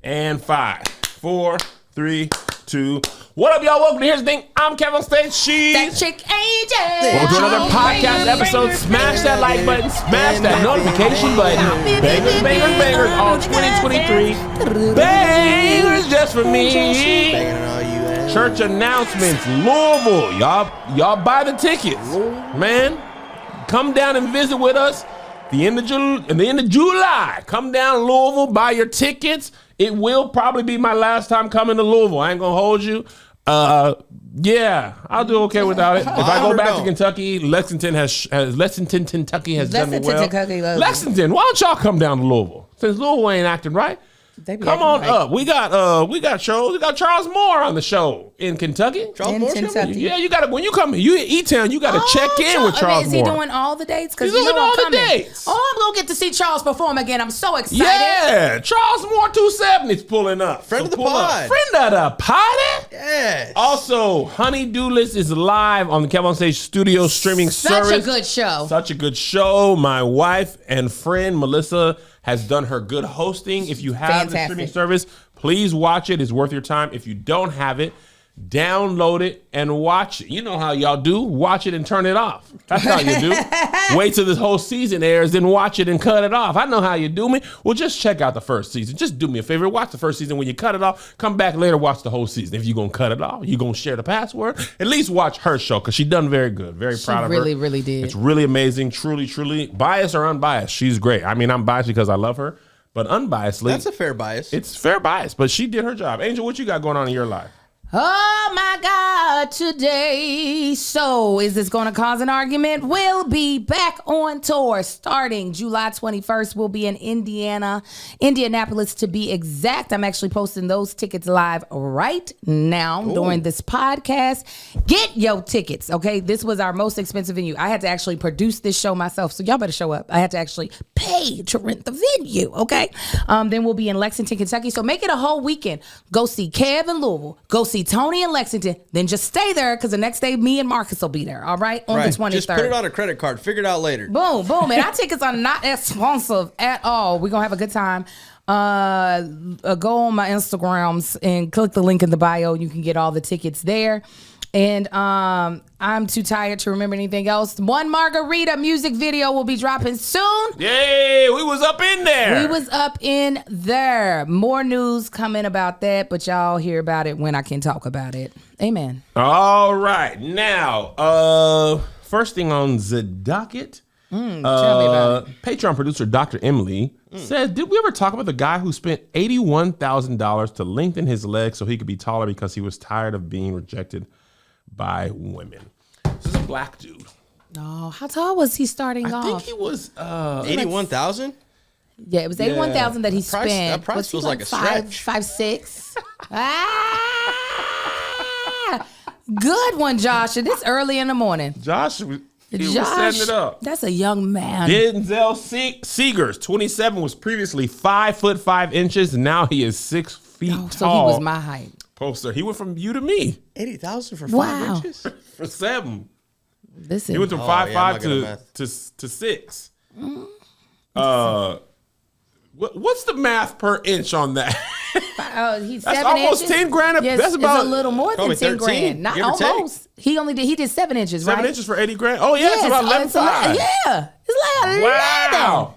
And 5, 4, 3, 2. What up, y'all? Welcome to Here's the Thing. I'm Kevin State. She's that chick AJ. Welcome to another podcast episode. Smash that like button. Smash that notification button. Bangers, bangers, bangers. All 2023. Bangers just for me. Church announcements. Louisville. Y'all buy the tickets. Man, come down and visit with us. The end of July. Come down to Louisville. Buy your tickets. It will probably be my last time coming to Louisville. I ain't gonna hold you. Yeah, I'll do okay without it. If I go back to Kentucky, Lexington, Kentucky has done me well. Lexington, why don't y'all come down to Louisville? Since Louisville ain't acting right. Come on up. We got shows. We got Charles Moore on the show in Kentucky. Charles Moore, yeah, you gotta when you come here, you in E-Town, you gotta check in with Charles Moore. Is he doing all the dates? He's doing all the dates. Oh, I'm gonna get to see Charles perform again. I'm so excited. Yeah, Charles Moore 270's pulling up. Friend of the pod. Friend of the pod. Yes. Also, Honey-Do List is live on the Kevin on Stage Studio streaming service. Such a good show. Such a good show. My wife and friend Melissa has done her good hosting. If you have the streaming service, please watch it. It's worth your time. If you don't have it, download it and watch it. You know how y'all do. Watch it and turn it off. That's how you do. Wait till this whole season airs, then watch it and cut it off. I know how you do me. Well, just check out the first season. Just do me a favor. Watch the first season. When you cut it off, come back later, watch the whole season. If you're going to cut it off, you're going to share the password, at least watch her show because she done very good. Very proud of her. She really did. It's really amazing. Truly, truly. Biased or unbiased, she's great. I mean, I'm biased because I love her, but unbiasedly. That's a fair bias. It's fair bias, but she did her job. Angel, what you got going on in your life? Oh my God, today. So, is this going to cause an argument? We'll be back on tour starting July 21st. We'll be in Indianapolis to be exact. I'm actually posting those tickets live right now during this podcast. Get your tickets, okay? This was our most expensive venue. I had to actually produce this show myself, so y'all better show up. I had to actually pay to rent the venue, okay? Then we'll be in Lexington, Kentucky. So make it a whole weekend. Go see Kev in Louisville. Go see Tony in Lexington, then just stay there because the next day me and Marcus will be there, all right? On the 23rd. Just put it on a credit card. Figure it out later. Boom, boom. And our tickets are not expensive at all. We're going to have a good time. Go on my Instagrams and click the link in the bio. You can get all the tickets there. And I'm too tired to remember anything else. One Margarita music video will be dropping soon. Yay, we was up in there. We was up in there. More news coming about that, but y'all hear about it when I can talk about it. Amen. All right. Now, first thing on the docket. Tell me about it. Patreon producer Dr. Emily says, did we ever talk about the guy who spent $81,000 to lengthen his legs so he could be taller because he was tired of being rejected by women? This is a black dude. Oh, how tall was he starting off? I think he was 81,000. Yeah, it was 81,000 that he spent. That price was feels he like a stretch. 5'6". Good one, Josh. And it's early in the morning. Josh was setting it up. That's a young man. Denzel Seegers, 27, was previously 5'5" now he is 6 feet tall. So he was my height. Poster. He went from you to me. 80,000 for 5 Wow. inches? For 7. Listen. He went from 5'5" to 6. What's the math per inch on that? He's That's 7 almost inches. 10 grand. Yes, That's about it's a little more than probably 10 13, grand. Not give or take. almost. He did 7 inches, 7 right? inches for 80 grand. Oh yeah, it's about 11.5. Yeah, it's like 11. Wow.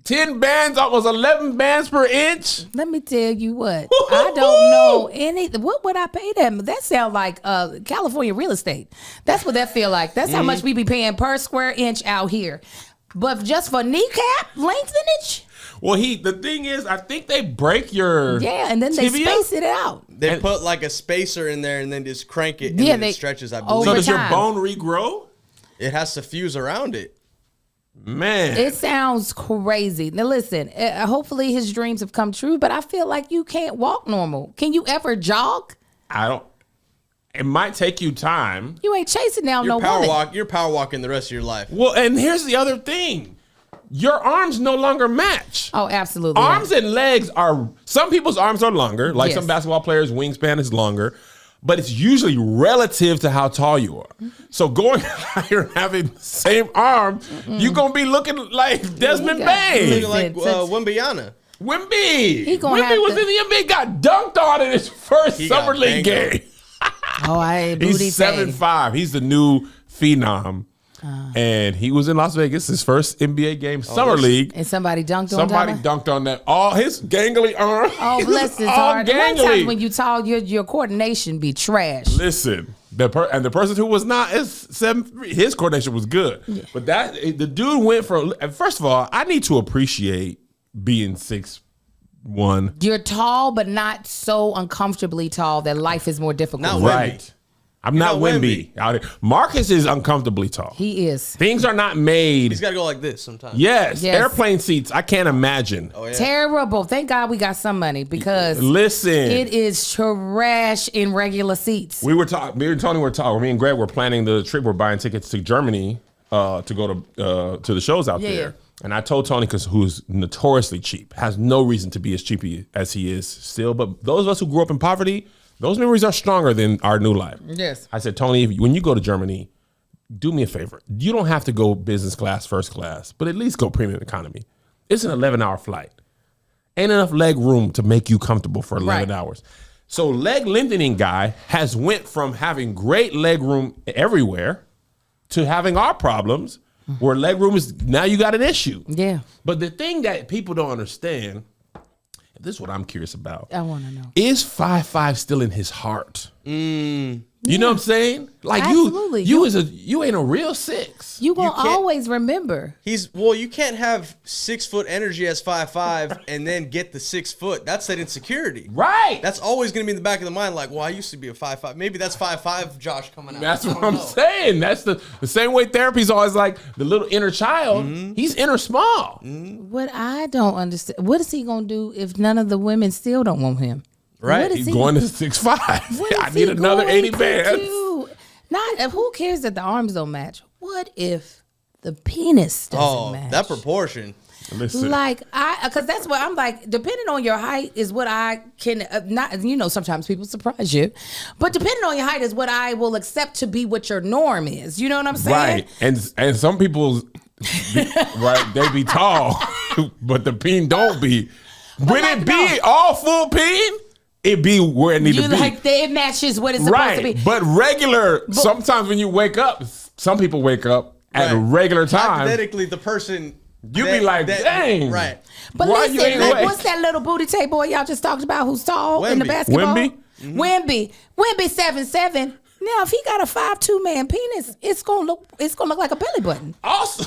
10 bands, almost 11 bands per inch. Let me tell you what. I don't know any. What would I pay them? That sound like California real estate. That's what that feel like. That's how much we be paying per square inch out here. But just for kneecap lengthenage? Well, the thing is, I think they break your Yeah, and then they tibia? space it out. They put like a spacer in there and then just crank it and Yeah, then they- it stretches, I over believe. So does your time. bone regrow? It has to fuse around it. Man. It sounds crazy. Now listen, hopefully his dreams have come true, but I feel like you can't walk normal. Can you ever jog? It might take you time. You ain't chasing down You're no woman. You're power walking the rest of your life. Well, and here's the other thing. Your arms no longer match. Oh, absolutely. Arms and legs are, some people's arms are longer, like Yes. some basketball players' wingspan is longer, but it's usually relative to how tall you are. So going higher and having the same arm, you're going to be looking like Desmond got- Bain. Looking like Listen, Wembanyama. Wemby. He gonna have Wemby was to- in the NBA, got dunked on in his first He summer got league banged game. Oh, I booty He's thing. 7'5". He's the new phenom. And he was in Las Vegas, his first NBA game, summer league. And somebody dunked Somebody on him. dunked on that. All his gangly arm. Oh, bless his all heart. Sometimes gangly. when you tall, your coordination be trash. Listen, the person who was not is 7'3", his coordination was good. But the dude went for. And first of all, I need to appreciate being 6'1". You're tall, but not so uncomfortably tall that life is more difficult. Not Right. I'm not not Wemby. out here. Marcus is uncomfortably tall. He is. Things are not made. He's got to go like this sometimes. Yes, Yes. airplane seats. I can't imagine. Oh, yeah. Terrible. Thank God we got some money because Listen, it is trash in regular seats. we were talking. Me and Tony were talking. Me and Greg were planning the trip. We're buying tickets to Germany to go to the shows out Yeah, there. yeah. And I told Tony, because who's notoriously cheap, has no reason to be as cheap as he is still. But those of us who grew up in poverty, those memories are stronger than our new life. Yes. I said, Tony, when you go to Germany, do me a favor. You don't have to go business class, first class, but at least go premium economy. It's an 11-hour flight. Ain't enough leg room to make you comfortable for 11 Right. hours. So leg lengthening guy has went from having great leg room everywhere to having our problems where leg room is, now you got an issue. Yeah. But the thing that people don't understand, this is what I'm curious about. I want to know. Is 5'5" still in his heart? You know what I'm saying? Like Absolutely. you ain't a real 6. You gonna can't- always remember. You can't have 6 foot energy as 5'5" and then get the 6 foot. That's that insecurity. Right. That's always going to be in the back of the mind. Like, well, I used to be a 5'5". Maybe that's 5'5" Josh coming out. That's I what don't I'm know. saying. That's the same way therapy's always like the little inner child. He's inner small. What I don't understand, what is he gonna do if none of the women still don't want him? Right. What is He's he going to 6'5". What is I he need another going 80 to bands. do? Not who cares that the arms don't match? What if the penis doesn't Oh, match? that proportion. Listen, Like because that's what I'm like. Depending on your height is what I can not. You know, sometimes people surprise you, but depending on your height is what I will accept to be what your norm is. You know what I'm saying? right. And some people, right, they be tall, but the peen don't be. When like, it be all full peen, it be where it need You to be. like it matches what it's supposed to be. Right, but regular. Sometimes when you wake up, some people wake up at a Right. regular time. Hypothetically, the person. You be like, dang. Right. But Why listen, you ain't like, awake? what's that little booty tape boy y'all just talked about who's tall in the Wemby. basketball? Wemby? Wemby 7'7". Now, if he got a 5'2" man penis, it's gonna look like a belly button. Also,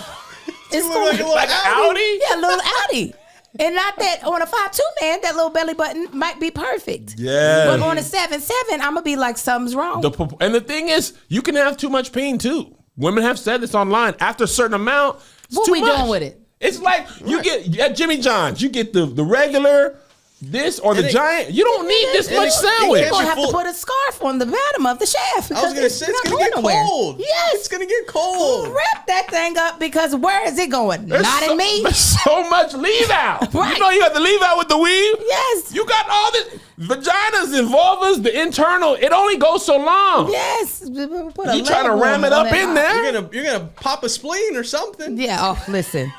It's look like a little Audi? Yeah, a little Audi. And not that on a 5'2" man, that little belly button might be perfect. Yeah. But on a 7'7", I'm gonna be like, something's wrong. And the thing is, you can have too much peen too. Women have said this online. After a certain amount, it's What too we much. doing with it? It's like you get at Jimmy John's, you get the regular, this or the And it- giant. You don't need this and much it- sandwich. You're gonna have full- to put a scarf on the bottom of the shaft. I was going to say, it's going to get cold. Yes. It's going to get cold. Wrap that thing up because where is it going? Not in me. There's so much leave out. Right. You know you got to leave out with the weave. Yes. You got all this vaginas and vulvas, the internal. It only goes so long. Yes. Put a You trying to leg ram warmer it on up that in box. there? You're gonna pop a spleen or something. Yeah. Oh, listen.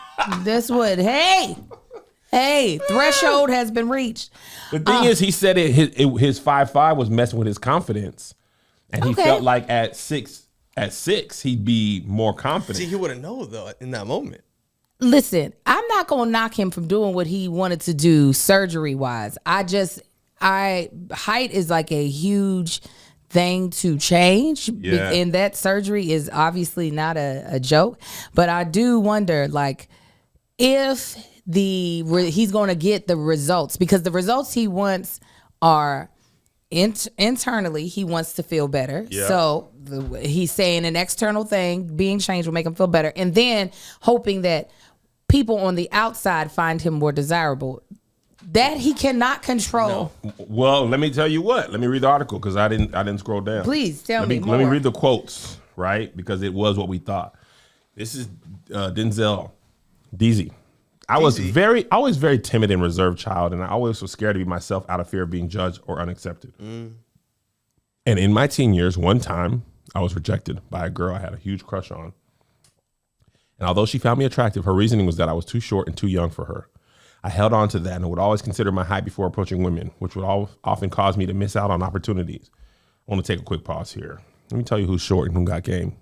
That's what. Hey, threshold has been reached. The thing is, he said his 5'5" was messing with his confidence, and he Okay. felt like at six he'd be more confident. See, he wouldn't know though in that moment. Listen, I'm not gonna knock him from doing what he wanted to do surgery wise. Height is like a huge thing to change, Yeah. and that surgery is obviously not a joke. But I do wonder, like, if he's going to get the results, because the results he wants are internally he wants to feel better. Yeah. So he's saying an external thing being changed will make him feel better, and then hoping that people on the outside find him more desirable. That he cannot control. Well, let me tell you what. Let me read the article because I didn't scroll down. Please tell let me Let me more. read the quotes, right? Because it was what we thought. This is Denzel Deasy. I was always very timid and reserved child, and I always was scared to be myself out of fear of being judged or unaccepted. And in my teen years, one time I was rejected by a girl I had a huge crush on. And although she found me attractive, her reasoning was that I was too short and too young for her. I held on to that and would always consider my height before approaching women, which would often cause me to miss out on opportunities. I want to take a quick pause here. Let me tell you who's short and who got game.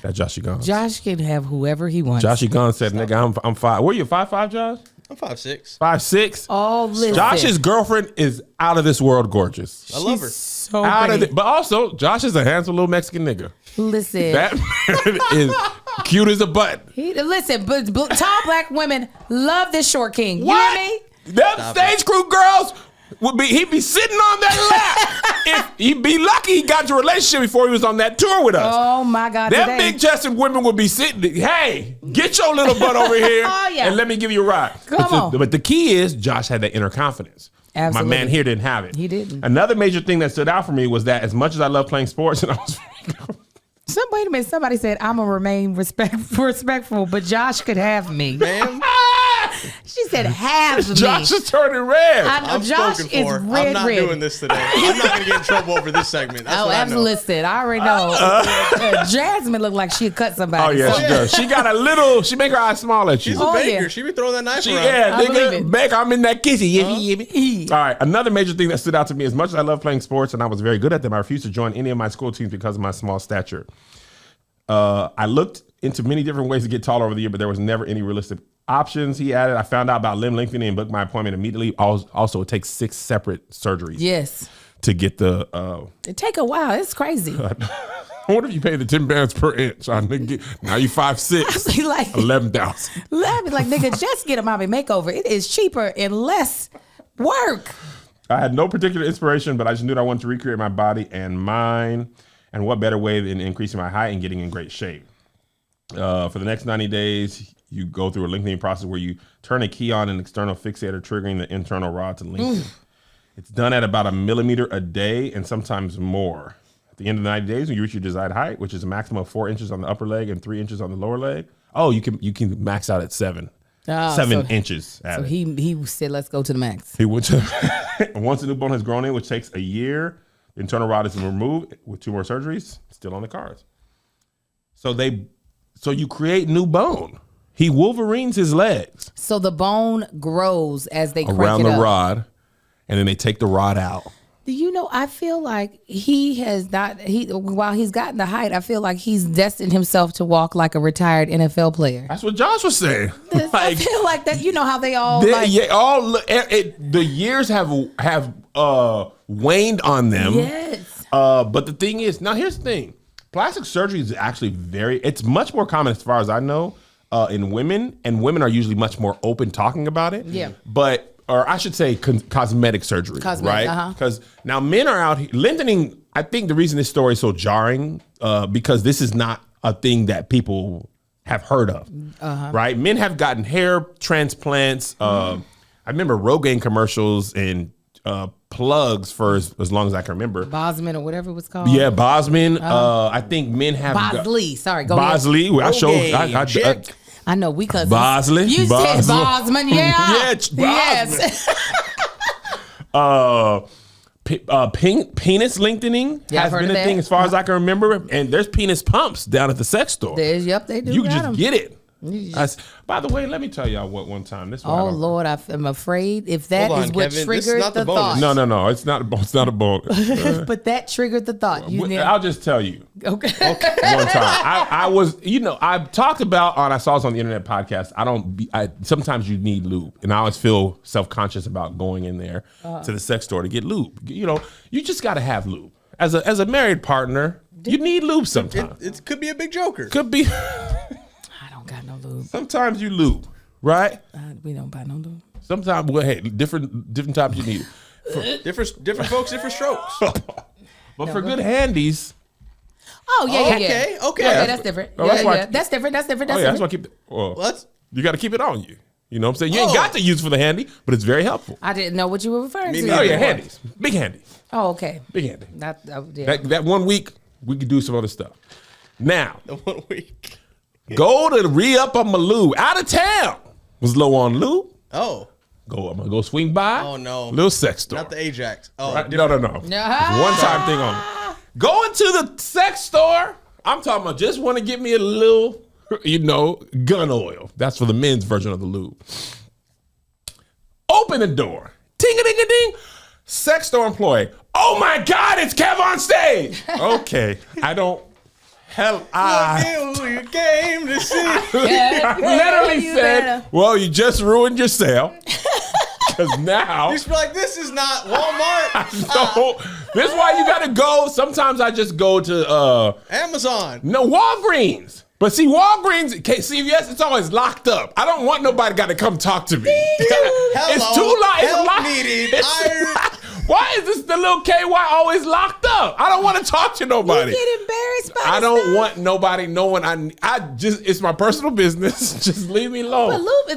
That's Joshy Guns. Josh can have whoever he wants. Joshy Guns said, nigga, I'm 5. Where you, 5'5", Josh? I'm 5'6". 5'6"? Oh, listen. Josh's girlfriend is out of this world gorgeous. I love her. So Out of pretty. it. But also, Josh is a handsome little Mexican nigga. Listen. That man is cute as a butt. Listen, but tall black women love this short king. You What? hear me? Them stage crew girls he'd be sitting on that lap. If he'd be lucky he got into a relationship before he was on that tour with us. Oh my God. Them today. big chested women would be sitting, hey, get your little butt over here Oh, yeah. and let me give you a ride. Come on. But the key is Josh had that inner confidence. Absolutely. My man here didn't have it. He didn't. Another major thing that stood out for me was that as much as I love playing sports and I was Wait a minute. Somebody said I'm gonna remain respectful, but Josh could have me. Ma'am, She said have me. Josh is turning red. I know I'm Josh spoken is for. red. I'm not doing this today. I'm not gonna get in trouble over this segment. That's Oh, what I know. absolutely. Listen, I already know. Jasmine looked like she'd cut somebody. Oh yeah, So- she does. She got a little. She make her eyes small at you. She's a Oh, baker. yeah. She be throwing that knife She, around. yeah, I believe nigga, it. back. I'm in that kissy. Yippee. All right, another major thing that stood out to me, as much as I love playing sports and I was very good at them, I refused to join any of my school teams because of my small stature. I looked into many different ways to get taller over the year, but there was never any realistic options. He added, I found out about limb lengthening and booked my appointment immediately. Also, it takes 6 separate surgeries Yes. to get the. It take a while. It's crazy. I wonder if you pay the 10 bands per inch. Now you 5'6", Be like, 11,000. let me like, nigga, just get a mommy makeover. It is cheaper and less work. I had no particular inspiration, but I just knew that I wanted to recreate my body and mind. And what better way than increasing my height and getting in great shape? For the next 90 days, you go through a lengthening process where you turn a key on an external fixator, triggering the internal rod to lengthen. It's done at about 1 millimeter a day and sometimes more. At the end of the 90 days, when you reach your desired height, which is a maximum of 4 inches on the upper leg and 3 inches on the lower leg, you can max out at 7. Oh, 7 so- inches. At So it. he said, let's go to the max. He went to once the new bone has grown in, which takes a year, the internal rod is removed with 2 more surgeries, still on the cards. So you create new bone. He Wolverines his legs So the bone grows as they crank around it the up. rod, and then they take the rod out. Do you know, I feel like he has not, while he's gotten the height, I feel like he's destined himself to walk like a retired NFL player. That's what Josh was saying. I feel like that, you know how they all like, The years have waned on them. yes. But the thing is, now here's the thing. Plastic surgery is actually it's much more common as far as I know in women, and women are usually much more open talking about it. Yeah. Or I should say cosmetic surgery, Cosmetic, right? Because now men are out here, lengthening, I think the reason this story is so jarring, because this is not a thing that people have heard of, right? Men have gotten hair transplants. I remember Rogaine commercials and plugs for as long as I can remember. Bosman or whatever it was called. Yeah, Bosman. I think men have Bosley. Sorry, go ahead. Bosley. I showed. Rogaine, check. I know we cousins. Bosley. You said Bosman, yeah. Yeah, it's Yes. Penis lengthening Yeah, I've has heard been of a thing that. as far as I can remember, and there's penis pumps down at the sex store. Yep, they do. You can got just 'em. get it. By the way, let me tell y'all what one time. This one I Oh don't- Lord, I'm afraid if that Hold is on, what Kevin, this is triggered not the the bonus. thought. No, it's not. It's not a bonus. But that triggered the thought. You need, I'll just tell you. okay. One time, I was, I've talked about I saw this on the internet podcast. Sometimes you need lube, and I always feel self-conscious about going in there to the sex store to get lube. You just got to have lube as a married partner. You need lube sometimes. It could be a big joker. Could be. I don't got no lube. Sometimes you lube, right? We don't buy no lube. Sometimes, hey, different times you need it. Different folks, different strokes. But for good handies, Oh yeah. Okay. Okay, that's different. Oh, that's why- That's different. That's different. oh That's yeah, that's why different. I keep. Well, What? you got to keep it on you. You know what I'm saying? You ain't Oh. got to use it for the handy, but it's very helpful. I didn't know what you were referring Me to. neither. Oh yeah, handies, big handy, Oh, okay. big handy. Not yeah. That 1 week we could do some other stuff. Now The 1 week. go to re-up on my lube. Out of town was low on lube. Oh, I'm gonna go swing by. Oh, no. little sex store. not the Ajax. Oh, Right? different. No. It's a one-time thing only. Going to the sex store. I'm talking about just want to get me a little, gun oil. That's for the men's version of the lube. Open the door. Ting-a-ding-a-ding. Sex store employee. Oh my God, it's Kev on stage. Okay, I don't. Hell, I Look who you came to see. literally You said, better. well, you just ruined your sale. Because now, You should be like, this is not Walmart. so, this is why you got to go. Sometimes I just go to, Amazon. no, Walgreens. But see, Walgreens, CVS, it's always locked up. I don't want nobody got to come talk to me. It's too locked. It's Help locked. needed. It's- Why is this the little KY always locked up? I don't want to talk to nobody. You get embarrassed by I the don't stuff? want nobody knowing. I just, it's my personal business. Just leave me But alone. Luke,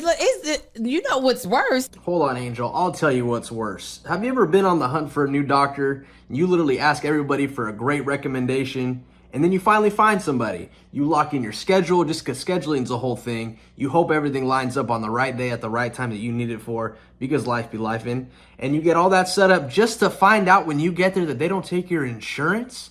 you know what's worse? Hold on, Angel. I'll tell you what's worse. Have you ever been on the hunt for a new doctor and you literally ask everybody for a great recommendation and then you finally find somebody? You lock in your schedule just because scheduling's a whole thing. You hope everything lines up on the right day at the right time that you need it for because life be lifing. And you get all that set up just to find out when you get there that they don't take your insurance?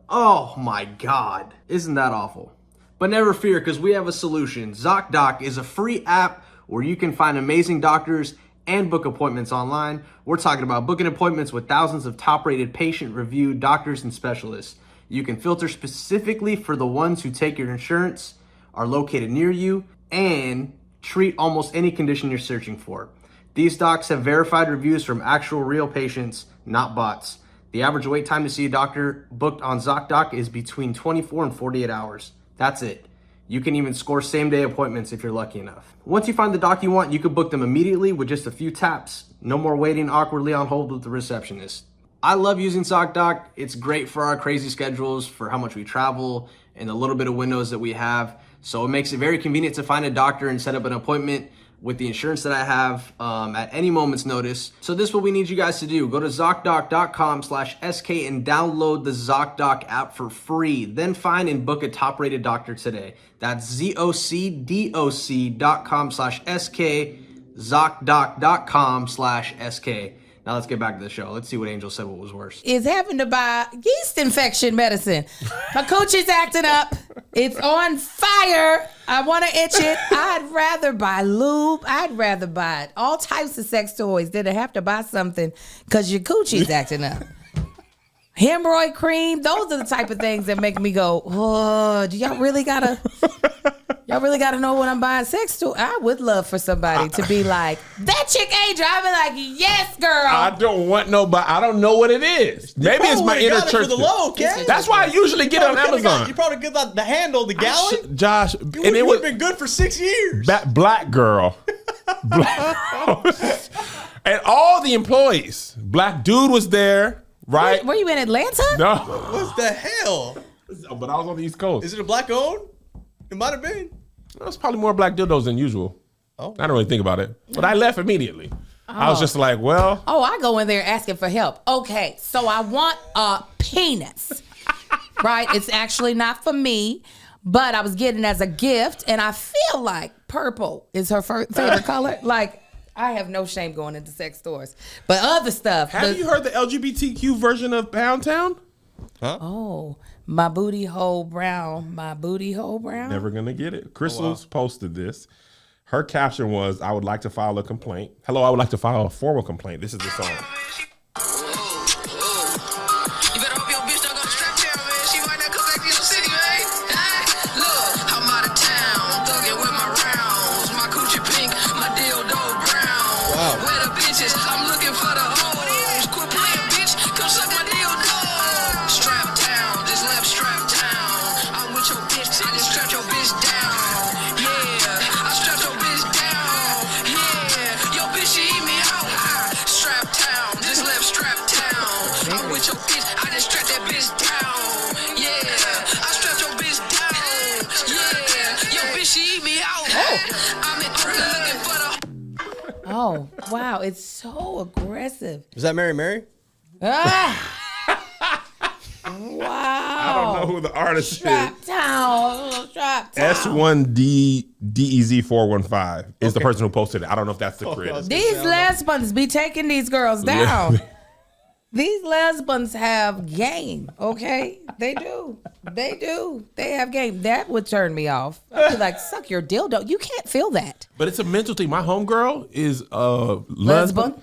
Oh my God. Isn't that awful? But never fear, because we have a solution. ZocDoc is a free app where you can find amazing doctors and book appointments online. We're talking about booking appointments with thousands of top-rated patient-reviewed doctors and specialists. You can filter specifically for the ones who take your insurance, are located near you, and treat almost any condition you're searching for. These docs have verified reviews from actual real patients, not bots. The average wait time to see a doctor booked on ZocDoc is between 24 and 48 hours. That's it. You can even score same-day appointments if you're lucky enough. Once you find the doc you want, you can book them immediately with just a few taps. No more waiting awkwardly on hold with the receptionist. I love using ZocDoc. It's great for our crazy schedules, for how much we travel, and the little bit of windows that we have. So it makes it very convenient to find a doctor and set up an appointment with the insurance that I have at any moment's notice. So this is what we need you guys to do. Go to ZocDoc.com/SK and download the ZocDoc app for free. Then find and book a top-rated doctor today. That's ZocDoc.com/SK, ZocDoc.com/SK. Now let's get back to the show. Let's see what Angel said what was worse. Is having to buy yeast infection medicine. My coochie's acting up. It's on fire. I want to itch it. I'd rather buy lube. I'd rather buy all types of sex toys than to have to buy something because your coochie's acting up. Hemorrhoid cream. Those are the type of things that make me go, oh, do y'all really gotta know what I'm buying sex to? I would love for somebody to be like, that chick Angel. I'd be like, yes, girl. I don't want nobody. I don't know what it is. Maybe it's my inner church. For the low, okay? That's why I usually get it on Amazon. You probably got the handle, the gallon. Josh, It and it would was have been good for 6 years. black girl. And all the employees. Black dude was there, right? Were you in Atlanta? No. What the hell? But I was on the East Coast. Is it a black owned? It might have been. There's probably more black dildos than usual. Oh. I don't really think about it. But I left immediately. I was just like, well. Oh, I go in there asking for help. Okay, so I want a penis. Right? It's actually not for me, but I was getting it as a gift, and I feel like purple is her favorite color. Like, I have no shame going into sex stores. But other stuff. Have you heard the LGBTQ version of Pound Town? Oh, my booty hole brown. My booty hole brown. Never gonna get it. Crystal's posted this. Her caption was, I would like to file a complaint. Hello, I would like to file a formal complaint. This is the song. You better hope your bitch don't go to strap down, man. She might not come back to your city, man. Hey, look, I'm out of town, thugging with my rounds. My coochie pink, my dildo brown. Wow. Where the bitches? I'm looking for the hoes. Quit playing, bitch. Come suck my dildo. Strap down, just left strap down. I'm with your bitch, I just strapped your bitch down. Yeah, I strapped your bitch down. Yeah, your bitch, she eat me out. Strap down, just left strap down. I'm with your bitch, I just strapped that bitch down. Yeah, I strapped your bitch down. Yeah, your bitch, she eat me out. I'm in Oakland looking for the. Oh, wow. It's so aggressive. Is that Mary Mary? Ah. I Wow. don't know who the artist is. Strap down. Strap down. S1DEZ415 is the person who posted it. I don't know if that's the creator. These lesbians be taking these girls down. These lesbians have game, okay? They do. They do. They have game. That would turn me off. I'd be like, suck your dildo. You can't feel that. But it's a mental thing. My homegirl is lesbian. Lesbian?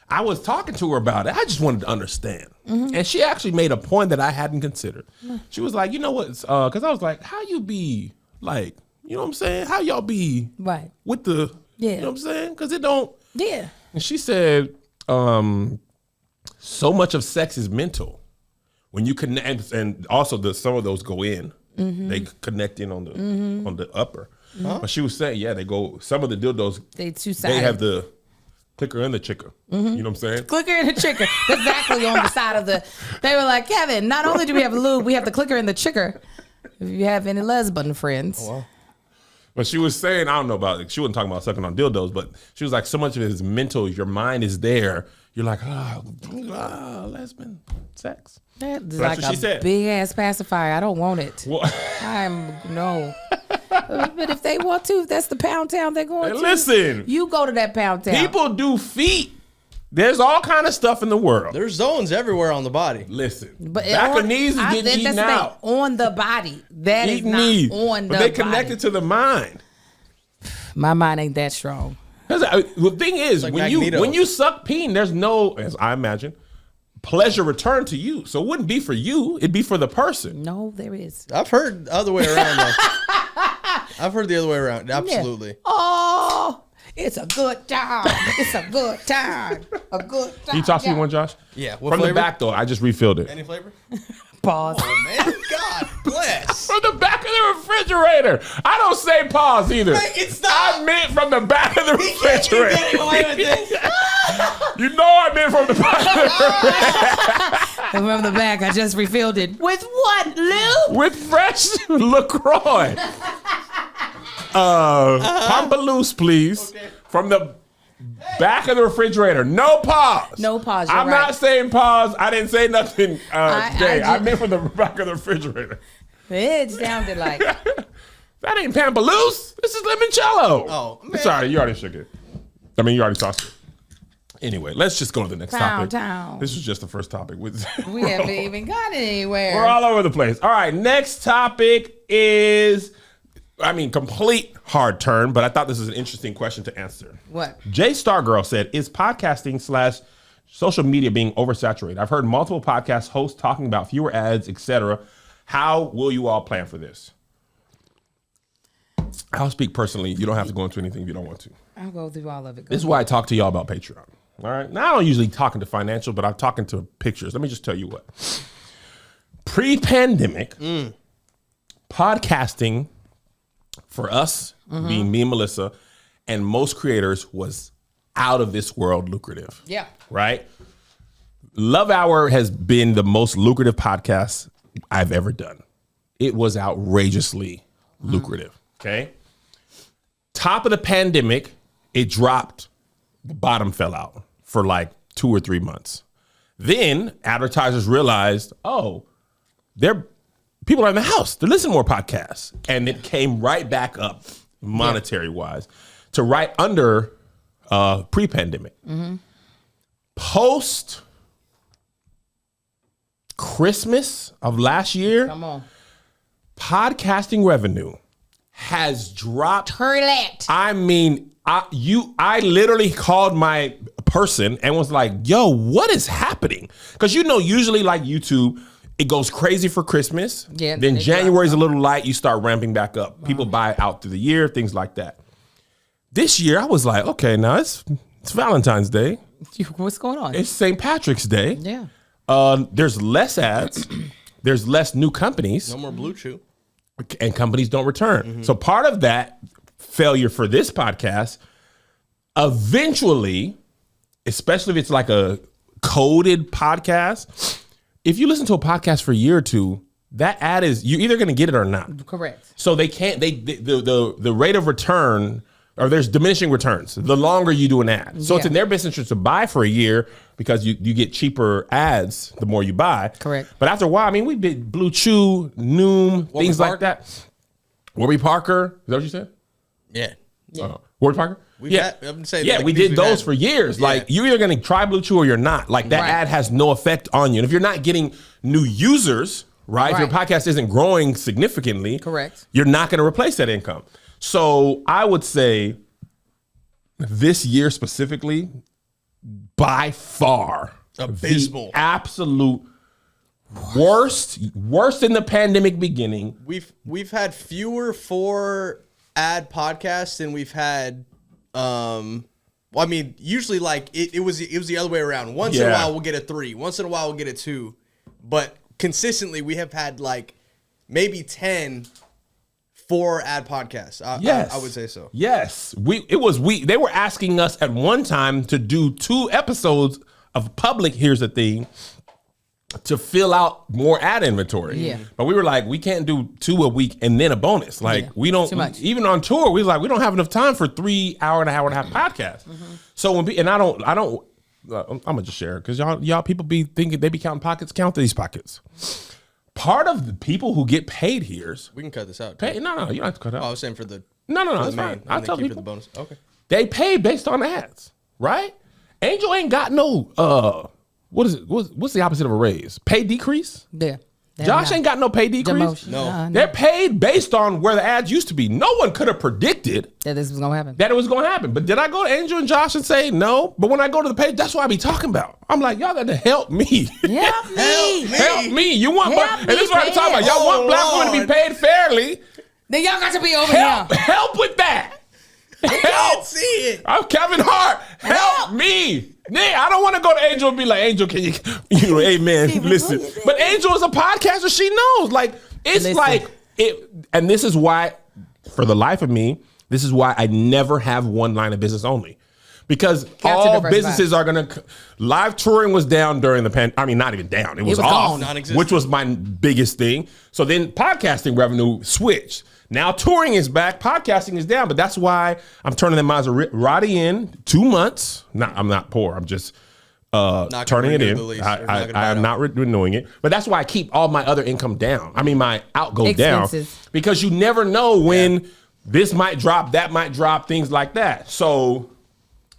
I was talking to her about it. I just wanted to understand. And she actually made a point that I hadn't considered. She was like, you know what? Because I was like, how you be like, you know what I'm saying? How y'all be Right. with the, Yeah. you know what I'm saying? Because it don't. Yeah. And she said, so much of sex is mental. When you connect, and also some of those go in. They connect in on the upper. But she was saying, yeah, they go. Some of the dildos, They two-sided. they have the clicker and the chicker. You know what I'm saying? Clicker and the chicker. Exactly on the side of the. They were like, Kevin, not only do we have lube, we have the clicker and the chicker. If you have any lesbian friends. But she was saying, I don't know about it. She wasn't talking about sucking on dildos, but she was like, so much of it is mental. Your mind is there. You're like, lesbian sex. That's That's like what she a said. big ass pacifier. I don't want it. Well, No. But if they want to, if that's the pound town they're going to. listen, You go to that pound town. people do feet. There's all kind of stuff in the world. There's zones everywhere on the body. Listen, But back of knees is getting that's eaten the thing. out. On the body. That is Eating not knees. on the But they body. connected to the mind. My mind ain't that strong. The thing is, like when Magneto. you suck peen, there's no, as I imagine, pleasure return to you. So it wouldn't be for you. It'd be for the person. No, there is. I've heard the other way around, though. I've heard the other way around. Absolutely. Yeah. Oh, it's a good time. It's a good time. A good time. Can you toss me one, Josh? Yeah. What From flavor? the back, though, I just refilled it. Any flavor? Pause. Oh, man. God bless. From the back of the refrigerator. I don't say pause either. Make it stop. I meant from the back of the refrigerator. Getting away with this. You know I meant from the back of the And from the back, I just refilled it. With what, Lou? with fresh LaCroix. Pompaloose, please. Okay. From the back of the refrigerator. No pause. No pause, you're I'm right. not saying pause. I didn't say nothing, Jay. I just- meant from the back of the refrigerator. It sounded like. That ain't Pampaloose. This is limoncello. Oh, man. Sorry, you already shook it. I mean, you already tossed it. Anyway, let's just go to the next Pound topic. town. This was just the first topic. We haven't even got anywhere. We're all over the place. All right, next topic is, complete hard turn, but I thought this is an interesting question to answer. What? Jay Stargirl said, is podcasting / social media being oversaturated? I've heard multiple podcast hosts talking about fewer ads, etc. How will you all plan for this? I'll speak personally. You don't have to go into anything if you don't want to. I'll go through all of it. This is why I talk to y'all about Patreon. All right. Now, I don't usually talk into financial, but I'm talking to pictures. Let me just tell you what. Pre-pandemic, podcasting for us, being me and Melissa, and most creators was out of this world lucrative. Yeah. Right? Love Hour has been the most lucrative podcast I've ever done. It was outrageously lucrative. Okay. Top of the pandemic, it dropped. The bottom fell out for like 2 or 3 months. Then advertisers realized, people are in the house. They're listening to more podcasts. And it came right back up monetary wise to right under pre-pandemic. Post Christmas of last year, Come on. podcasting revenue has dropped. Hurlet. I I literally called my person and was like, yo, what is happening? Because usually like YouTube, it goes crazy for Christmas. Yeah, Then it January's a little light. You start ramping back up. People buy out through the year, things like that. This year, I was like, okay, now it's Valentine's Day. What's going on? It's St. Patrick's Day. Yeah. There's less ads. There's less new companies. No more Blue Chew. And companies don't return. So part of that failure for this podcast, eventually, especially if it's like a coded podcast, if you listen to a podcast for a year or two, that ad you're either going to get it or not. Correct. So they can't, the rate of return, or there's diminishing returns the longer you do an ad. So it's in their best interest to buy for a year because you get cheaper ads the more you buy. Correct. But after a while, we did Blue Chew, Noom, things like Parker? that. Warby Parker, is that what you said? Yeah. Warby Parker? I'm saying, yeah, like, we these did we've those had. for years. Yeah. Like, you're either going to try Blue Chew or you're not. Like, that Right. ad has no effect on you. And if you're not getting new users, right? If your Right. podcast isn't growing significantly, Correct. you're not going to replace that income. So I would say this year specifically, by far, Abysmal. the absolute worst in the pandemic beginning. We've had fewer 4 ad podcasts than we've had. Well, I mean, usually like it was the other way around. Once in a Yeah. while we'll get a 3. Once in a while we'll get a 2. But consistently we have had like maybe 10 4 ad podcasts. Yes, I would say so. Yes, they were asking us at one time to do 2 episodes of public. Here's the thing. To fill out more ad inventory. Yeah. But we were like, we can't do 2 a week and then a bonus. Like, Yeah, we don't, too much. even on tour, we was like, we don't have enough time for 3 hour and a half podcasts. So when, I'm gonna just share it because y'all people be thinking they be counting pockets, count these pockets. Part of the people who get paid here's We can cut this out. pay. No, you don't have to cut it Oh, I out. was saying for the No, for it's the fine. main, I'll and then tell keep it people. the bonus. Okay. They pay based on ads, right? Angel ain't got no what is it? What's the opposite of a raise? Pay decrease? Yeah. Josh ain't got no pay decrease. Demotion. No. They're paid based on where the ads used to be. No one could have predicted That this was gonna happen. that it was going to happen. But did I go to Angel and Josh and say no? But when I go to the page, that's what I be talking about. I'm like, y'all got to help me. Help me. Help me. You want, Help and this is what I'm me talking about. pay Y'all it. want Oh, black women to Lord. be paid fairly. Then y'all got to be over Help, here. help with that. Help. See it. I'm Kevin Hart. Help me. Yeah, I don't want to go to Angel and be like, Angel, can you hey man, listen. But Angel is a podcaster. She knows. Like, it's Listen. like it, and this is why, for the life of me, this is why I never have one line of business only. Because all diversify. businesses are live touring was down during the I mean, not even down. It was was off, gone. Non-existent. which was my biggest thing. So then podcasting revenue switched. Now touring is back, podcasting is down, but that's why I'm turning the Maserati in 2 months. I'm not poor. I'm just Not turning gonna it renew in. the lease, I or not gonna buy am it not renewing it, but that's why I keep all my other income down. I mean, my outgo down Expenses. because you never know when this might drop, that might drop, things like that. So,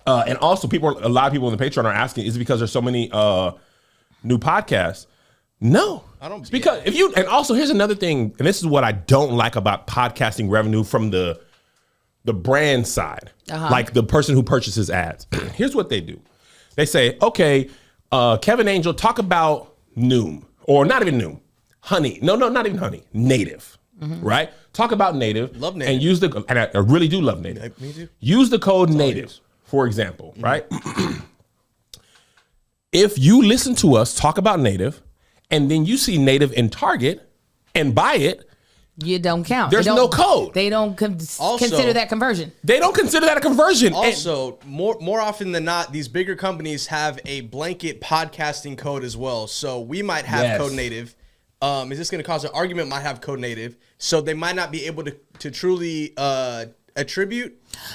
and also a lot of people in the Patreon are asking, is it because there's so many new podcasts? No, I don't- It's because and also here's another thing, and this is what I don't like about podcasting revenue from the brand side, like the person who purchases ads. Here's what they do. They say, okay, Kevin Angel, talk about Noom, or not even Noom, Honey. No, not even Honey, Native, right? Talk about Native. Love Native. And use and I really do love Native. Me too. Use the code Native, for example, right? If you listen to us talk about Native, and then you see Native in Target and buy it, You don't count. There's They don't- no code. They don't Also- consider that conversion. they don't consider that a conversion. And- Also, more often than not, these bigger companies have a blanket podcasting code as well. So we might have Yes. code native. Is this going to cause an argument? Might have code native. So they might not be able to truly attribute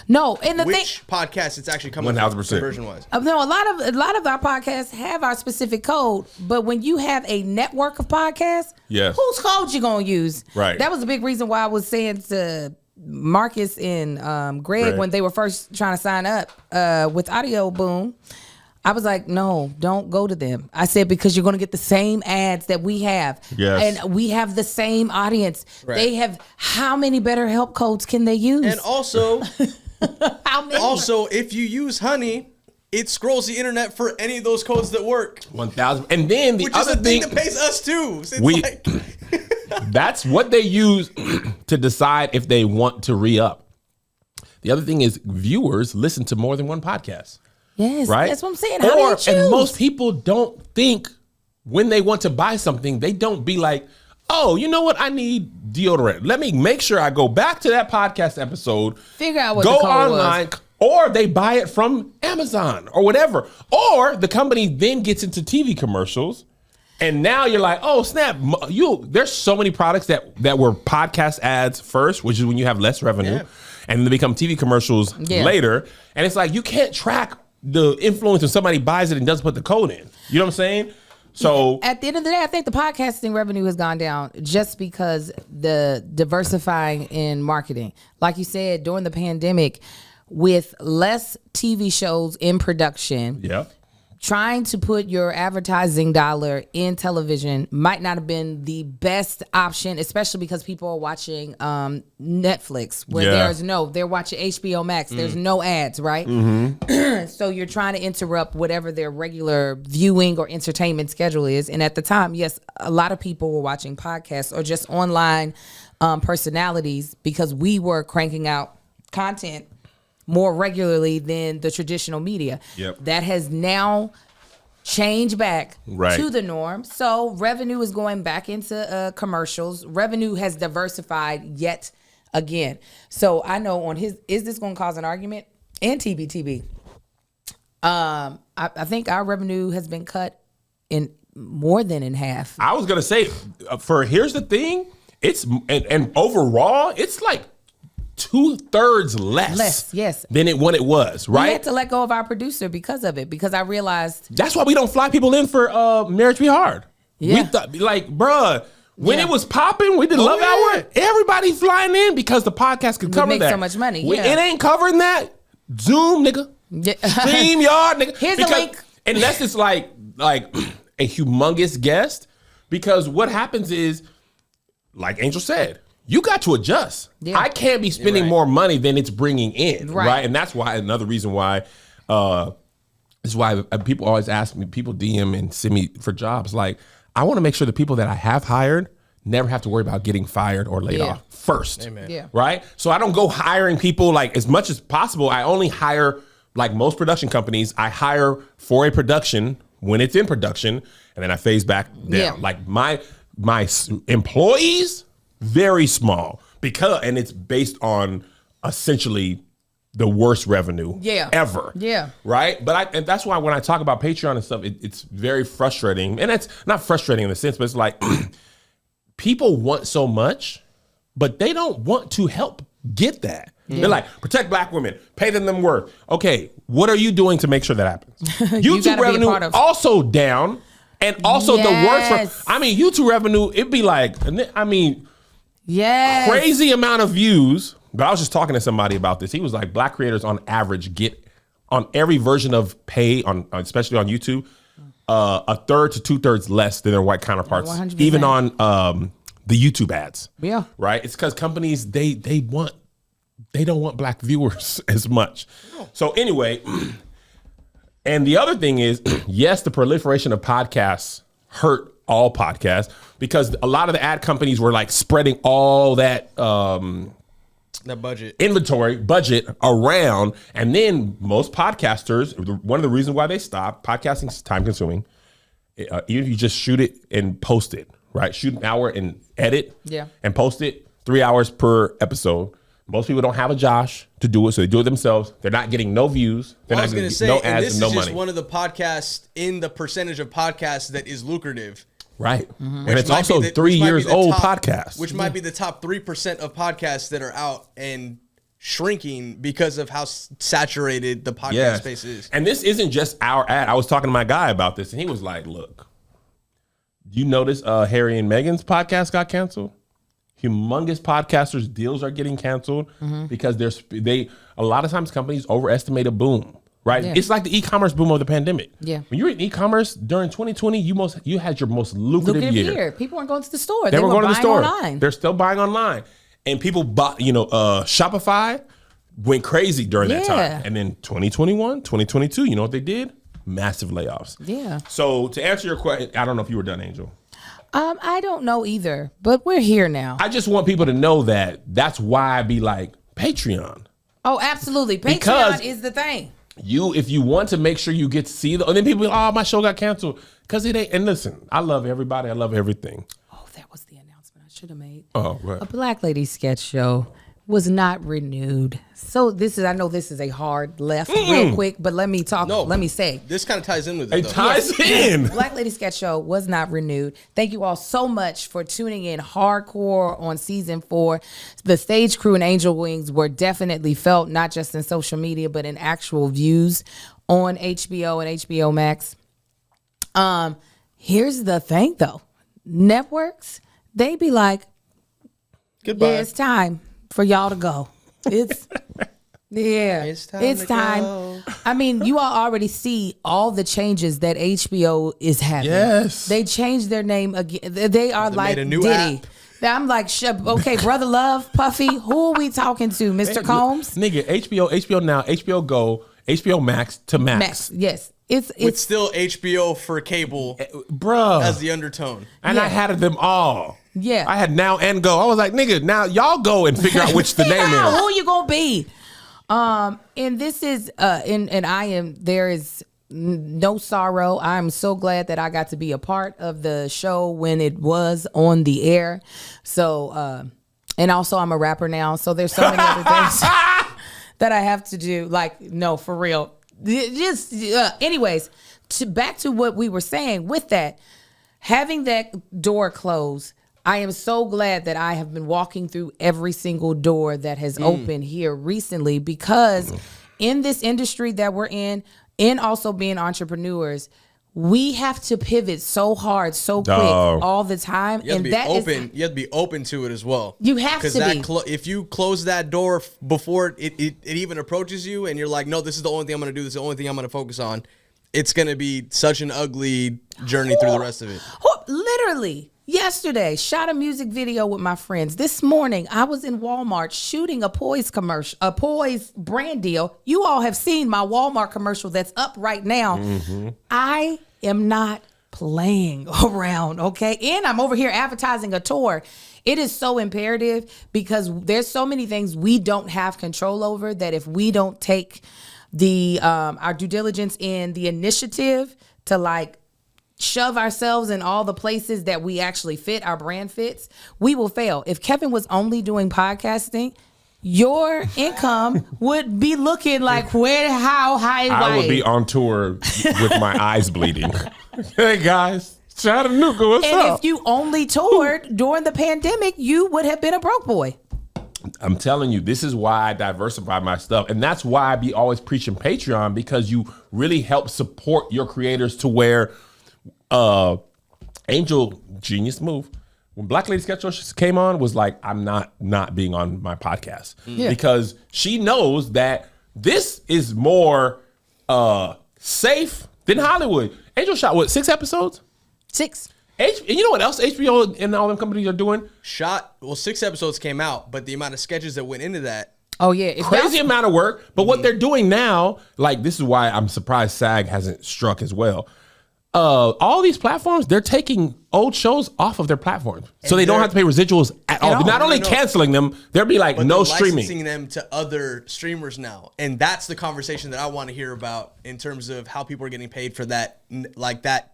No, and the thing. which podcast it's actually coming from 1000%. conversion wise. No, a lot of our podcasts have our specific code, but when you have a network of podcasts, Yes. whose code you gonna use? Right. That was a big reason why I was saying to Marcus and Greg Greg. when they were first trying to sign up with Audio Boom. I was like, no, don't go to them. I said, because you're going to get the same ads that we have. Yes. And we have the same audience. Right. They have, how many better help codes can they use? And also, how many? if you use Honey, it scrolls the internet for any of those codes that work. 1,000. And then the Which is other the thing thing, that pays us too. So it's We- like, that's what they use to decide if they want to re-up. The other thing is viewers listen to more than one podcast. Yes, Right? that's what I'm saying. How do you choose? And most people don't think when they want to buy something, they don't be like, oh, you know what? I need deodorant. Let me make sure I go back to that podcast episode. Figure out what go the code online, or they buy it from Amazon or whatever. Or the company then gets into TV commercials. And now you're like, oh, snap. There's so many products that were podcast ads first, which is when you have less revenue. Yeah. And they become TV commercials later. And it's like, you can't track the influence if somebody buys it and doesn't put the code in. You know what I'm saying? So At the end of the day, I think the podcasting revenue has gone down just because the diversifying in marketing. Like you said, during the pandemic, with less TV shows in production, Yep. trying to put your advertising dollar in television might not have been the best option, especially because people are watching Netflix, where Yeah. they're watching HBO Max. There's no ads, right? So you're trying to interrupt whatever their regular viewing or entertainment schedule is. And at the time, yes, a lot of people were watching podcasts or just online personalities because we were cranking out content more regularly than the traditional media. Yep. That has now changed back Right. to the norm. So revenue is going back into commercials. Revenue has diversified yet again. So I know on his, is this going to cause an argument? And TBTB. I think our revenue has been cut in more than in half. I was gonna say, here's the thing. It's and overall, it's like 2/3 less. Yes. Than what it was. We Right. had to let go of our producer because of it, because I realized That's why we don't fly people in for Marriage Be Hard. Yeah. We thought, like, bruh, when Yeah. it was popping, we did Love yeah. Hour. Everybody flying in because the podcast could cover make that. so much money, We- yeah. It ain't covering that. Zoom, nigga. StreamYard, nigga. Here's the link. Unless it's like a humongous guest, because what happens is, like Angel said, you got to adjust. Yeah. I can't be spending more money than it's bringing in, Right. right? And that's why another reason why. This is why people always ask me, people DM and send me for jobs. Like, I want to make sure the people that I have hired never have to worry about getting fired or laid Yeah. off first. Yeah. Right? So I don't go hiring people like as much as possible. I only hire, like most production companies, I hire for a production when it's in production, and then I phase back down. Yeah. Like my employees, very small, and it's based on essentially the worst revenue ever. Yeah. Right? And that's why when I talk about Patreon and stuff, it's very frustrating. And it's not frustrating in the sense, but it's like people want so much, but they don't want to help get that. They're like, protect black women, pay them worth. Okay, what are you doing to make sure that happens? YouTube gotta be a revenue part of- also down, and also the Yes. worst. YouTube revenue, it'd be like, Yes. crazy amount of views. But I was just talking to somebody about this. He was like, black creators on average get on every version of pay especially on YouTube, 1/3 to 2/3 less than their white counterparts, 100%. even on the YouTube ads. Yeah. Right. It's because companies they don't want black viewers as much. So anyway, and the other thing is, yes, the proliferation of podcasts hurt all podcasts because a lot of the ad companies were like spreading all that That budget. budget around, and then most podcasters, one of the reasons why they stopped, podcasting is time consuming. Even if you just shoot it and post it, right? Shoot an hour and edit, Yeah. and post it 3 hours per episode. Most people don't have a Josh to do it, so they do it themselves. They're not getting no views. They're I not was going getting to say, no and ads this and no is just money. one of the podcasts in the percentage of podcasts that is lucrative. Right. Mm-hmm. And Which it's might also be the- 3 which might be years the old top- podcast. Which might be the top 3% of podcasts that are out and shrinking because of how saturated the podcast Yes. space is. And this isn't just our ad. I was talking to my guy about this, and he was like, look, you notice Harry and Meghan's podcast got canceled? Humongous podcasters' deals are getting canceled because a lot of times companies overestimate a boom. Right, Yeah. it's like the e-commerce boom of the pandemic. Yeah. When you were in e-commerce during 2020, you had your most lucrative year. People weren't going to the store. They were going to the buying store. online. They're still buying online, and people bought. Shopify went crazy during that Yeah. time. And then 2021, 2022, you know what they did? Massive layoffs. Yeah. So to answer your question, I don't know if you were done, Angel. I don't know either, but we're here now. I just want people to know that that's why I be like Patreon. Oh, absolutely. Because- Patreon is the thing. If you want to make sure you get to see and then people be like, oh, my show got canceled. Because it ain't. And listen, I love everybody. I love everything. Oh, that was the announcement I should have made. Oh, right. A Black Lady sketch show was not renewed. So I know this is a hard left real quick, but let me say. This kind of ties in with It it, though. ties in. Black Lady Sketch Show was not renewed. Thank you all so much for tuning in hardcore on season 4. The stage crew and Angel Wings were definitely felt, not just in social media, but in actual views on HBO and HBO Max. Here's the thing though. Networks, they be like, Goodbye. yeah, it's time for y'all to go. It's Yeah, It's it's time time. to go. I mean, you all already see all the changes that HBO is having. Yes. They changed their name again. They are They like made a new Diddy. app. I'm like, okay, Brother Love, Puffy, who are we talking to? Mr. Combs? Nigga, HBO Now, HBO Go, HBO Max to Max. Max, yes. With It's still HBO for cable Bruh. as the undertone. And I had them all. Yeah. I had Now and Go. I was like, nigga, now y'all go and figure out which the name is. Who you gonna be? And this is and I am, there is no sorrow. I'm so glad that I got to be a part of the show when it was on the air. So and also I'm a rapper now, so there's so many other things that I have to do. Like, no, for real. Just anyways, back to what we were saying with that, having that door closed. I am so glad that I have been walking through every single door that has opened here recently, because in this industry that we're in, and also being entrepreneurs, we have to pivot so hard, so quick, all the time. You have And to be that is open. You have to be open to it as well. You have to be. If you close that door before it even approaches you, and you're like, no, this is the only thing I'm going to do. This is the only thing I'm going to focus on. It's going to be such an ugly journey through the rest of it. Literally. Yesterday, shot a music video with my friends. This morning, I was in Walmart shooting a Poise commercial, a Poise brand deal. You all have seen my Walmart commercial that's up right now. I am not playing around, okay? And I'm over here advertising a tour. It is so imperative, because there's so many things we don't have control over, that if we don't take the our due diligence and the initiative to like shove ourselves in all the places that we actually fit, our brand fits, we will fail. If Kevin was only doing podcasting, your income would be looking like how high. I would be on tour with my eyes bleeding. Hey guys, Chattanooga, what's And up? if you only toured during the pandemic, you would have been a broke boy. I'm telling you, this is why I diversify my stuff. And that's why I be always preaching Patreon, because you really help support your creators to where Angel, genius move, when Black Lady Sketch Show came on, was like, I'm not being on my podcast. Because she knows that this is more safe than Hollywood. Angel shot what, 6 episodes? 6. And you know what else HBO and all them companies are doing? 6 episodes came out, but the amount of sketches that went into that. Oh yeah, if Crazy y'all- amount of work. But what they're doing now, like, this is why I'm surprised SAG hasn't struck as well. All these platforms, they're taking old shows off of their platforms, so they don't they're- have to pay residuals at all. all. They're not only No. canceling them, they'll be like, But no they're streaming. licensing them to other streamers now, and that's the conversation that I want to hear about in terms of how people are getting paid for that, like that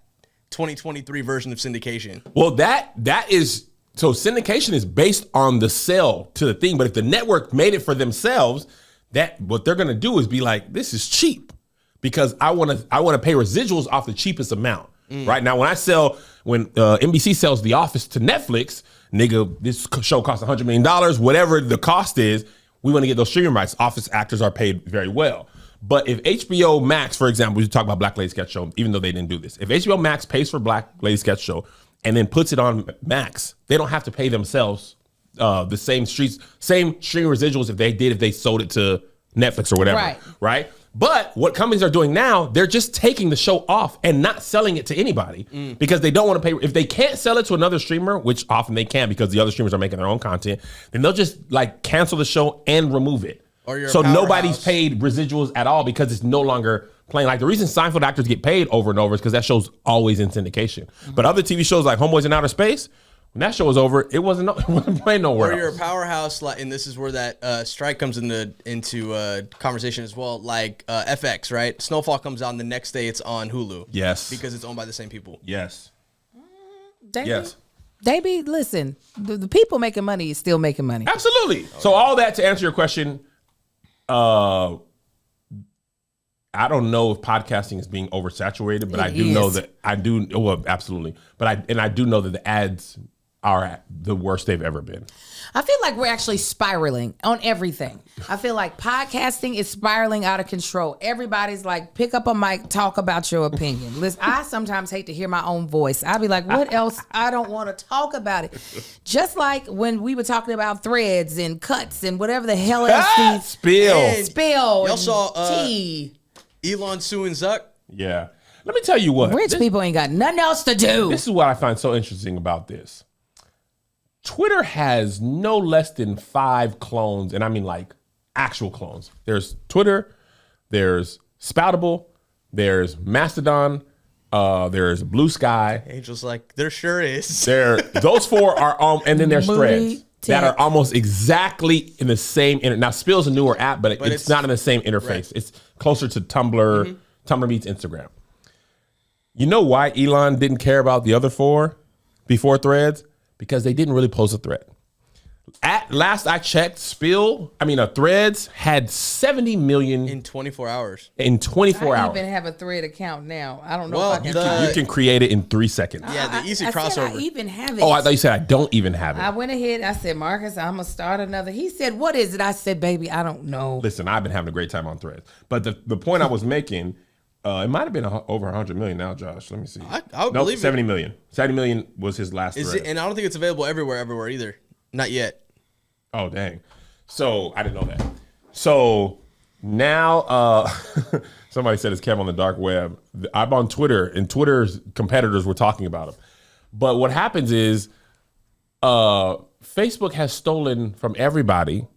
2023 version of syndication. Well, that is, so syndication is based on the sale to the thing. But if the network made it for themselves, that what they're gonna do is be like, this is cheap, because I wanna pay residuals off the cheapest amount. Right now, when NBC sells The Office to Netflix, nigga, this show costs $100 million, whatever the cost is, we want to get those streaming rights. Office actors are paid very well. But if HBO Max, for example, we talk about Black Lady Sketch Show, even though they didn't do this, if HBO Max pays for Black Lady Sketch Show and then puts it on Max, they don't have to pay themselves the same streaming residuals if they sold it to Netflix or whatever, right? But what companies are doing now, they're just taking the show off and not selling it to anybody because they don't want to pay. If they can't sell it to another streamer, which often they can because the other streamers are making their own content, then they'll just like cancel the show and remove it. Or you're a so powerhouse. nobody's paid residuals at all because it's no longer playing. Like the reason Seinfeld actors get paid over and over is because that show's always in syndication. But other TV shows like Homeboys in Outer Space, when that show was over, it wasn't playing nowhere. Or you're a else. powerhouse, like, and this is where that strike comes into conversation as well. Like FX, right? Snowfall comes on the next day; it's on Hulu. Yes. because it's owned by the same people. Yes. Yes. They be, listen, the people making money is still making money. Absolutely. So all that to answer your question, I don't know if podcasting is being oversaturated, but I do know that I do. Well, absolutely. But I do know that the ads are at the worst they've ever been. I feel like we're actually spiraling on everything. I feel like podcasting is spiraling out of control. Everybody's like, pick up a mic, talk about your opinion. Listen, I sometimes hate to hear my own voice. I'd be like, what else? I don't want to talk about it. Just like when we were talking about threads and cuts and whatever the hell else. Spill. Y'all saw tea. Elon suing Zuck. Yeah. Let me tell you what. Rich people ain't got nothing else to do. This is what I find so interesting about this. Twitter has no less than 5 clones, and I mean like actual clones. There's Twitter, there's Spoutable, there's Mastodon, there's Blue Sky. Angel's like, there sure is. Those 4 are and then there's Threads that are almost exactly in the same. Now Spill's a newer app, but it's not in the same interface. Right. It's closer to Tumblr. Tumblr meets Instagram. You know why Elon didn't care about the other 4 before Threads? Because they didn't really pose a threat. At last I checked, Threads had 70 million in 24 hours. In 24 hours. I even have a Thread account now. I don't know well, if I can. You can create it in 3 seconds. Yeah, the easy crossover. Said I even have it. Oh, I thought you said I don't even have it. I went ahead. I said, Marcus, I'm gonna start another. He said, what is it? I said, baby, I don't know. Listen, I've been having a great time on Threads. But the point I was making, it might have been over 100 million now, Josh. Let me see. I would believe 70 million. 70 million was his last thread. And I don't think it's available everywhere either. Not yet. Oh, dang. So I didn't know that. So now somebody said it's Kev on the dark web. I'm on Twitter, and Twitter's competitors were talking about him. But what happens is Facebook has stolen from everybody.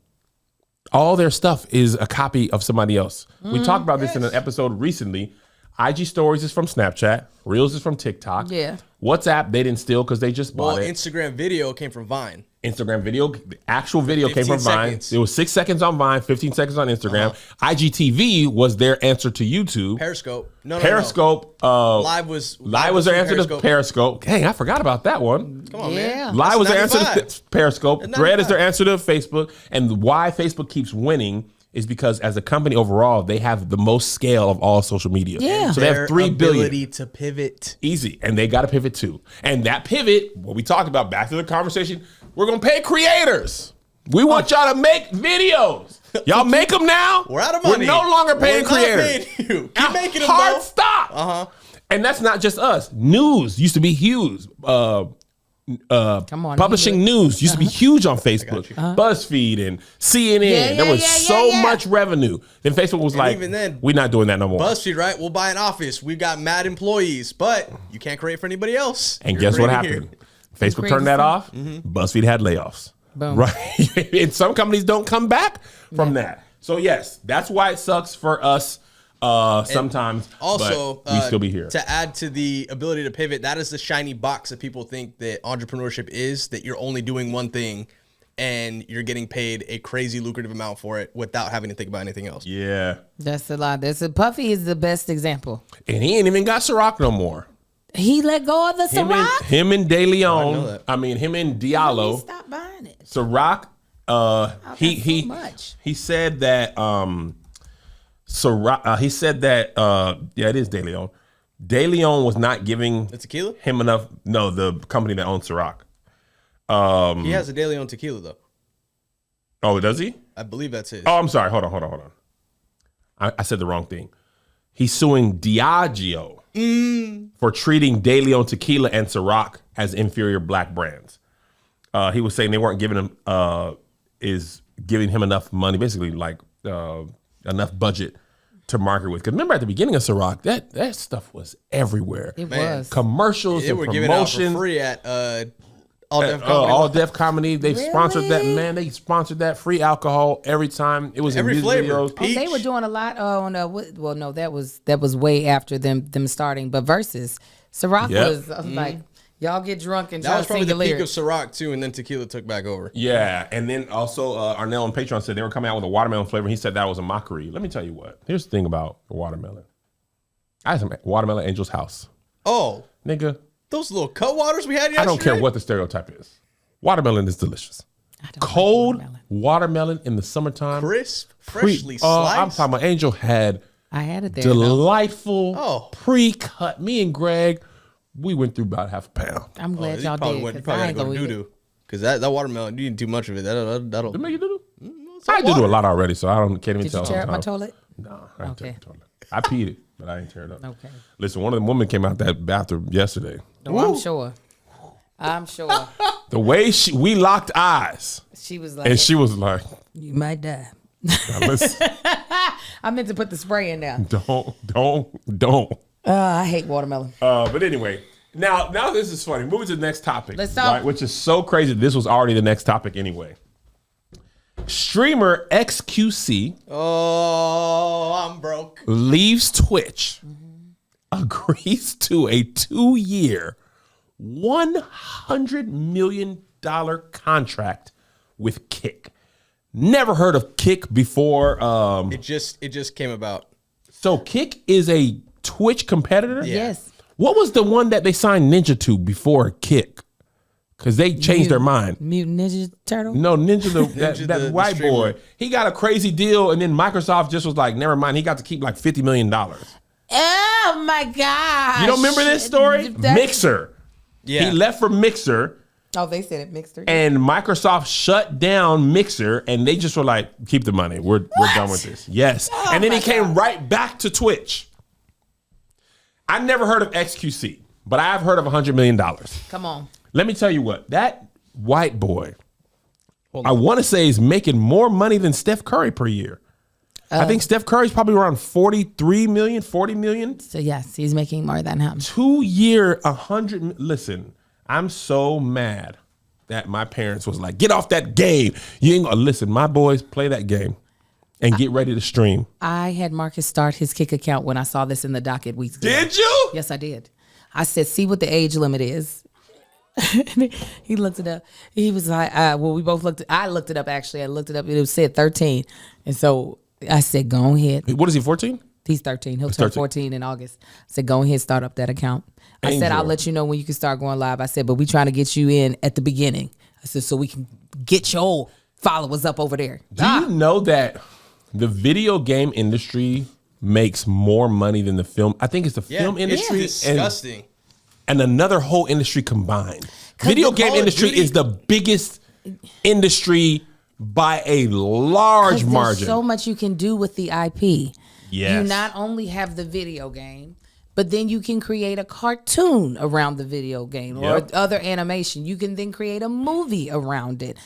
All their stuff is a copy of somebody else. We talked about this in an episode recently. IG Stories is from Snapchat. Reels is from TikTok. Yeah. WhatsApp, they didn't steal because they just bought it. Instagram video came from Vine. Instagram video, the actual video came from Vine. seconds. It was 6 seconds on Vine, 15 seconds on Instagram. IGTV was their answer to YouTube. Periscope. No. Periscope. Live was their answer to Periscope. Dang, I forgot about that one. Come on, man. Live was their answer to 95. Periscope. That's Thread is 95. their answer to Facebook. And why Facebook keeps winning is because as a company overall, they have the most scale of all social media. Yeah. So they have 3 billion. Ability to pivot. Easy. And they got to pivot too. And that pivot, what we talked about, back to the conversation, we're going to pay creators. We want y'all to make videos. Y'all make them now. We're out of money. We're no longer paying We're not creators. paying you. Keep making them, Hard though. stop. And that's not just us. News used to be huge. Come on, Publishing news used to be huge on Facebook. BuzzFeed and CNN. There was so much revenue. Then Facebook was like, even then, we're not doing that no more. BuzzFeed, right? We'll buy an office. We've got mad employees, but you can't create for anybody else. And You're guess what creating happened? here. Facebook turned that off. BuzzFeed had layoffs. Boom. Right? And some companies don't come back from that. So yes, that's why it sucks for us sometimes. Also, but we still be here. To add to the ability to pivot, that is the shiny box that people think that entrepreneurship is, that you're only doing one thing and you're getting paid a crazy lucrative amount for it without having to think about anything else. Yeah. That's a lot. Puffy is the best example. And he ain't even got Ciroc no more. He let go of the Ciroc? Him and De know Leon. that. I mean, him and He Diallo. stopped buying it. Ciroc. So much. He said that Ciroc. He said that it is De Leon. De Leon was not giving The tequila? him enough. No, the company that owns Ciroc. He has a De Leon tequila, though. Oh, does he? I believe that's his. Oh, I'm sorry. Hold on. I said the wrong thing. He's suing Diageo for treating De Leon tequila and Ciroc as inferior black brands. He was saying they weren't giving him enough money, basically like enough budget to market with. Because remember at the beginning of Ciroc, that stuff was everywhere. It was. Commercials They and were giving out for promotions. free at All Def Comedy. All Def Comedy. They sponsored that, Really? man. They sponsored that free alcohol every time. It was Every in music flavor. videos. Oh, they were doing a lot on well, no, that was way after them starting. But Versus, Ciroc Yep. was like, y'all get drunk and That try was to sing probably the the peak lyrics. of Ciroc, too, and then tequila took back over. Yeah, and then also Arnell on Patreon said they were coming out with a watermelon flavor. He said that was a mockery. Let me tell you what. Here's the thing about the watermelon. I had some watermelon Angel's house. Oh, Nigga, those little cut waters we had yesterday? I don't care what the stereotype is. Watermelon is delicious. Cold watermelon in the summertime. Crisp, freshly sliced. I'm talking about Angel had I had it there. though. delightful Oh. pre-cut. Me and Greg We went through about half a pound. I'm glad You y'all probably did. went- you 'Cause probably I gotta ain't go to gonna eat doo-doo. Because that watermelon, you eat too much of it. That'll Did make you do? it's I all do water. a lot already, so I can't even Did tell. you tear up my how- toilet? No, I didn't tear Okay. up the toilet. I peed it, but I didn't tear it up. Okay. Listen, one of the women came out that bathroom yesterday. No, I'm sure. I'm sure. The way we locked eyes, She was like, and she was like, you might die. now listen, I meant to put the spray in there. don't. I hate watermelon. But anyway, now this is funny. Moving to the next topic, Let's talk. right, which is so crazy. This was already the next topic anyway. Streamer XQC Oh, I'm broke. leaves Twitch, agrees to a 2-year, $100 million contract with Kick. Never heard of Kick before. It just came about. So Kick is a Twitch competitor? Yes. What was the one that they signed Ninja to before Kick? Because they changed their mind. Mutant Ninja Turtle? No, Ninja, that the white streamer. boy, he got a crazy deal, and then Microsoft just was like, never mind. He got to keep like $50 million. Oh my God. You don't remember this story? Mixer. Yeah. He left for Mixer, Oh, they said it mixed. and Microsoft shut down Mixer, and they just were like, keep the money. We're done with this. Yes. And then he came right back to Twitch. I never heard of XQC, but I have heard of $100 million. Come on. Let me tell you what, that white boy, I want to say, is making more money than Steph Curry per year. I think Steph Curry's probably around 43 million, 40 million. So yes, he's making more than him. 2-year, 100. Listen, I'm so mad that my parents was like, get off that game. You ain't gonna listen. My boys play that game and get ready to stream. I had Marcus start his Kick account when I saw this in the docket weeks ago. Did you? Yes, I did. I said, see what the age limit is. He looked it up. He was like, well, we both looked. I looked it up, actually. I looked it up. It said 13. And so I said, go ahead. What is he, 14? He's 13. He'll turn 13. 14 in August. I said, go ahead, start up that account. I said, Angel. I'll let you know when you can start going live. I said, but we trying to get you in at the beginning. I said, so we can get your followers up over there. Do you know that the video game industry makes more money than the film? I think it's the film industry It's disgusting. and another whole industry combined. Video the game Call of industry Duty- is the biggest industry by a large 'Cause margin. There's so much you can do with the IP. Yes. You not only have the video game, but then you can create a cartoon around the video game or Yep. other animation. You can then create a movie around it.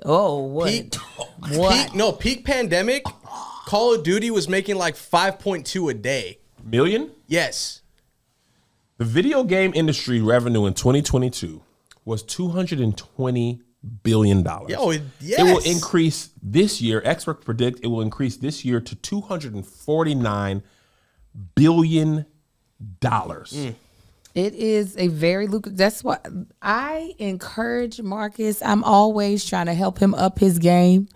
Oh, what? Peak pandemic, Call of Duty was making like 5.2 a day. Million? Yes. The video game industry revenue in 2022 was $220 billion. Yo, It will yes. increase this year. Experts predict it will increase this year to $249 billion. It is a very lucrative. That's what I encourage Marcus. I'm always trying to help him up his game.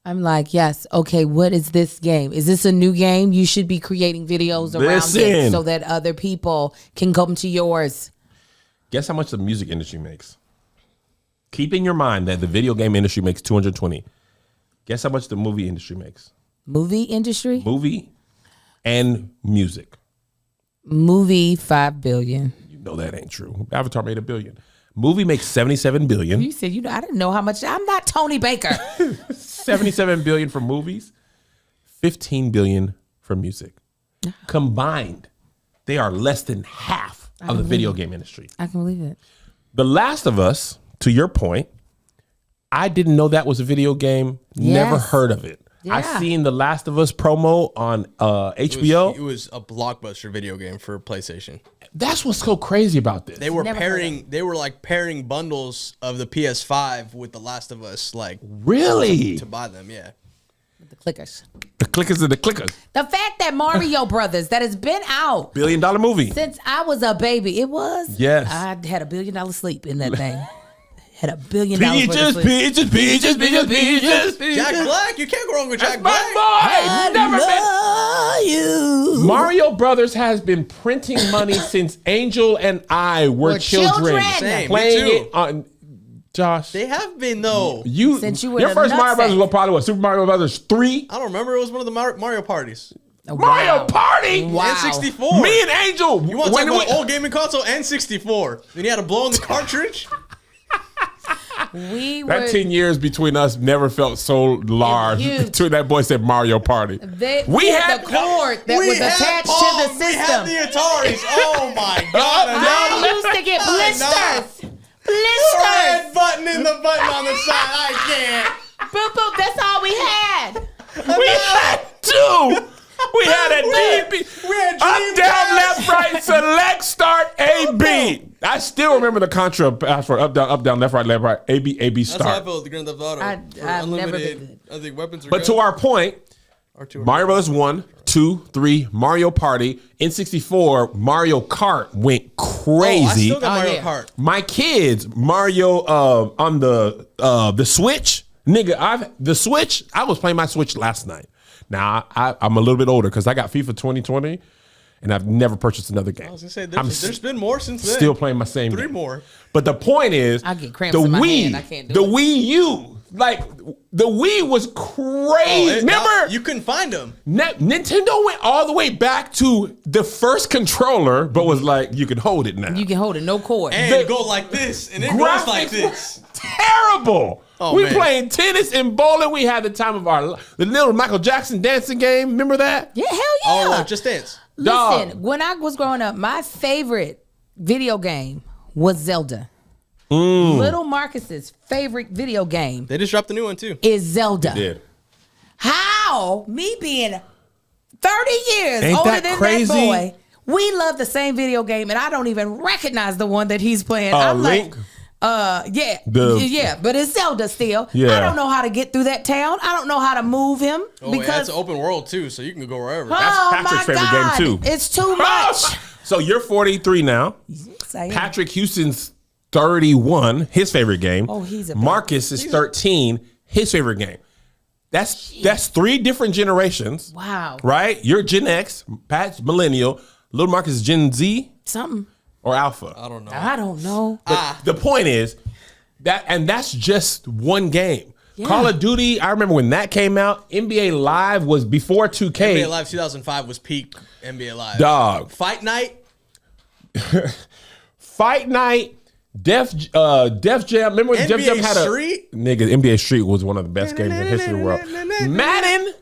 I'm like, yes, okay, what is this game? Is this a new game? You should be creating videos around Listen. it so that other people can come to yours. Guess how much the music industry makes? Keep in your mind that the video game industry makes 220. Guess how much the movie industry makes? Movie industry? Movie and music. Movie, $5 billion. You know that ain't true. Avatar made $1 billion. Movie makes $77 billion. You said, I didn't know how much. I'm not Tony Baker. $77 billion for movies, $15 billion for music. Combined, they are less than half of the video game industry. I can believe it. The Last of Us, to your point, I didn't know that was a video game. Never Yes. heard of it. I Yeah. seen the Last of Us promo on HBO. It was a blockbuster video game for PlayStation. That's what's so crazy about this. They were Never heard they were like pairing bundles of the PS5 with The Last of Us, like Really? to buy them. Yeah. The clickers. The clickers are the clickers. The fact that Mario Brothers, that has been out $1 billion movie. since I was a baby, it was. Yes. I had $1 billion sleep in that thing. Had $1 billion worth of Peaches, sleep. peaches. Jack Black, you can't go wrong with Jack My Black. boy. Never been. You. Mario Brothers has been printing money since Angel and I were We're children. children. Same, Playing me too. it on Josh. They have been though. You Since you were your the first Mario nutsack. Brothers was probably what, Super Mario Brothers 3? I don't remember. It was one of the Mario parties. Mario Party. Wow. N64. Me and Angel. You want to when talk about we- old gaming console? N64. Then you had to blow in the cartridge. We were That 10 years between us never felt so large. huge. Until that boy said Mario Party. we had the cord that was attached to the We had system. the Ataris. Oh my god! I used to get blisters. Red Blisters. button in the button on the side. I can't. Boop boop. That's all we had. We had two. We had a DB. We had Up, Dreamcast. down, left, right, select, start, A, B. I still remember the Contra password. Up, down, left, right, A, B, That's how I start. felt with the Grand Theft Auto. I've For never unlimited, been I think weapons are But good. to our point, R2 Mario Brothers 1, 2, 3, Mario Party, N64, Mario Kart went crazy. I still got Oh, Mario yeah. Kart. My kids, Mario on the Switch, nigga. The Switch. I was playing my Switch last night. Now I'm a little bit older because I got FIFA 2020, and I've never purchased another game. I was gonna say I'm there's been more since then. still playing my same. 3 game. more. But the point is, I get cramps the in my Wii, hand. I can't do the it. Wii U, like the Wii was crazy. Remember, you couldn't find them. Nintendo went all the way back to the first controller, but was like, you can hold it now. You can hold it, no cord. And The go like this, and it goes like graphics this. were terrible. Oh, we man. playing tennis and bowling. We had the time of our the little Michael Jackson dancing game. Remember that? Yeah, hell Oh, yeah. Just Dance. Listen, Dog. when I was growing up, my favorite video game was Zelda. Little Marcus's favorite video game They just dropped the new one too. is Zelda. Did. How? Me being 30 years Ain't older that than crazy? that boy, we love the same video game, and I don't even recognize the one that he's playing. I'm Link? like, yeah, The- yeah, but it's Zelda still. Yeah. I don't know how to get through that town. I don't know how to move him Oh, yeah, because it's an open world too, so you can go wherever. oh Patrick's my favorite God, game, too. It's too much. So you're 43 now. Say it. Patrick Houston's 31, his favorite game. Oh, he's a Marcus is 13, his favorite game. That's 3 different generations. Wow. Right? You're Gen X, Pat's millennial, Little Marcus is Gen Z Something. or Alpha. I don't know. I don't know. The point is that's just one game. Yeah. Call of Duty, I remember when that came out, NBA Live was before 2K. NBA Live 2005 was peak NBA Live. Dog. Fight Night. Fight Night, Def Jam. Remember when Def NBA Jam had Street? Nigga, NBA Street was one of the best games in the history of the world. Madden,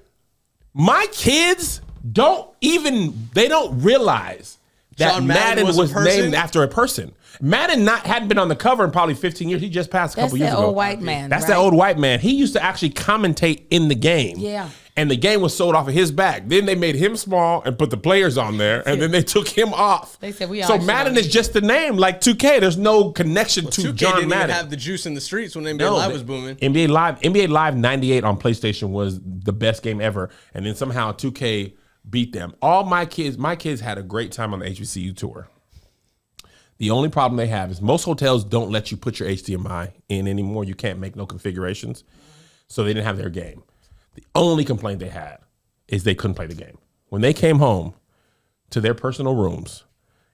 my kids don't realize that John Madden Madden was a was person? named after a person. Madden hadn't been on the cover in probably 15 years. He just passed a That's couple years that ago. old white man. That's right? that old white man. He used to actually commentate in the game. Yeah. And the game was sold off of his back. Then they made him small and put the players on there, and then they took him off. They said, "We So all should Madden know is just the name, like 2K. There's no connection to 2K John didn't Madden. even have the juice in the streets when NBA No, Live the- was booming. NBA Live 98 on PlayStation was the best game ever, and then somehow 2K beat them. All my kids had a great time on the HBCU tour. The only problem they have is most hotels don't let you put your HDMI in anymore. You can't make no configurations, so they didn't have their game. The only complaint they had is they couldn't play the game. When they came home to their personal rooms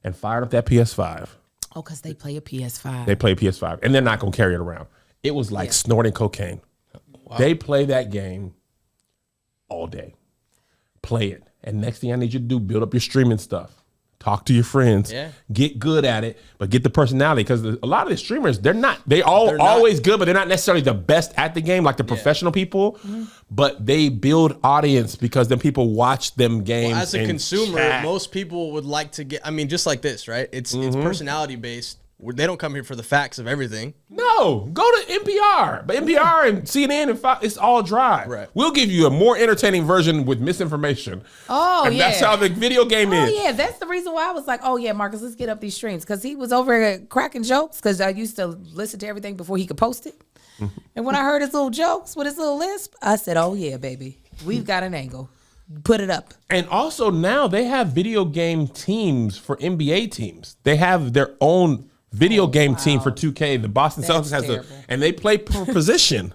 and fired up that PS5, Oh, because they play a PS5. they play PS5, and they're not going to carry it around. It was like snorting cocaine. They play that game all day. Play it. And next thing I need you to do, build up your streaming stuff. Talk to your friends. Yeah. Get good at it, but get the personality. Because a lot of the streamers, they're not. always good, but they're not necessarily the best at the game, like the professional people. Mm-hmm. But they build audience because then people watch them games. As a and consumer, chat. most people would like to get. I mean, just like this, right? It's Mm-hmm. personality based. They don't come here for the facts of everything. No, go to NPR. But NPR and CNN and Fox, it's all dry. Right. We'll give you a more entertaining version with misinformation. Oh, and yeah. that's how the video game Oh is. yeah, that's the reason why I was like, oh yeah, Marcus, let's get up these streams because he was over here cracking jokes because I used to listen to everything before he could post it. And when I heard his little jokes with his little lisp, I said, oh yeah, baby, we've got an angle. Put it up. And also now they have video game teams for NBA teams. They have their own video game team for 2K. The Boston That's Celtics has terrible. and they play per position.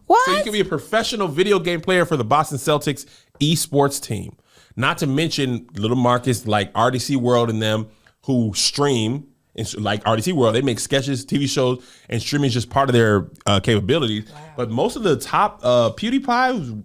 What? So you can be a professional video game player for the Boston Celtics esports team. Not to mention little Marcus, like RDC World and them, who stream. Like RDC World, they make sketches, TV shows, and streaming is just part of their capabilities. But most of the top, PewDiePie,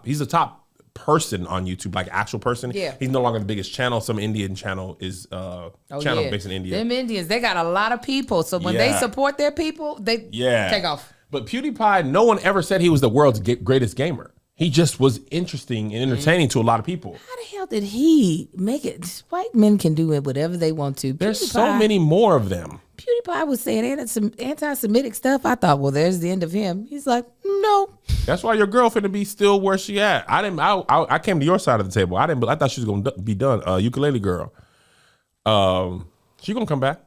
he's the top person on YouTube, like actual person. Yeah. He's no longer the biggest channel. Some Indian channel is channel based in India. Them Indians, they got a lot of people. So when they Yeah. support their people, they take off. But PewDiePie, no one ever said he was the world's greatest gamer. He just was interesting and entertaining to a lot of people. How the hell did he make it? White men can do it whatever they want to. There's so many more of them. PewDiePie was saying anti-Semitic stuff. I thought, well, there's the end of him. He's like, no. That's why your girl finna be still where she at. I came to your side of the table. I thought she was gonna be done. Ukulele girl. She gonna come back.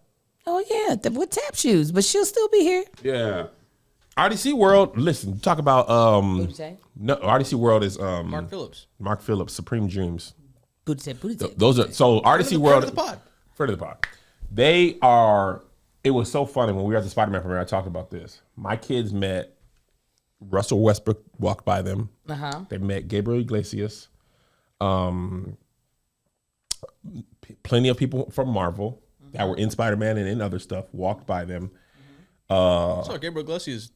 Oh yeah, with tap shoes, but she'll still be here. Yeah. RDC World. Listen, talk about Booty tape. no, RDC World is Mark Phillips. Mark Phillips, Supreme Dreams. Booty tape, booty tape. Those are so RDC World. Friend of the pod. Friend of the pod. They are. It was so funny when we were at the Spider-Man premiere. I talked about this. My kids met Russell Westbrook, walked by them. They met Gabriel Iglesias. Plenty of people from Marvel that were in Spider-Man and in other stuff walked by them. I saw Gabriel Iglesias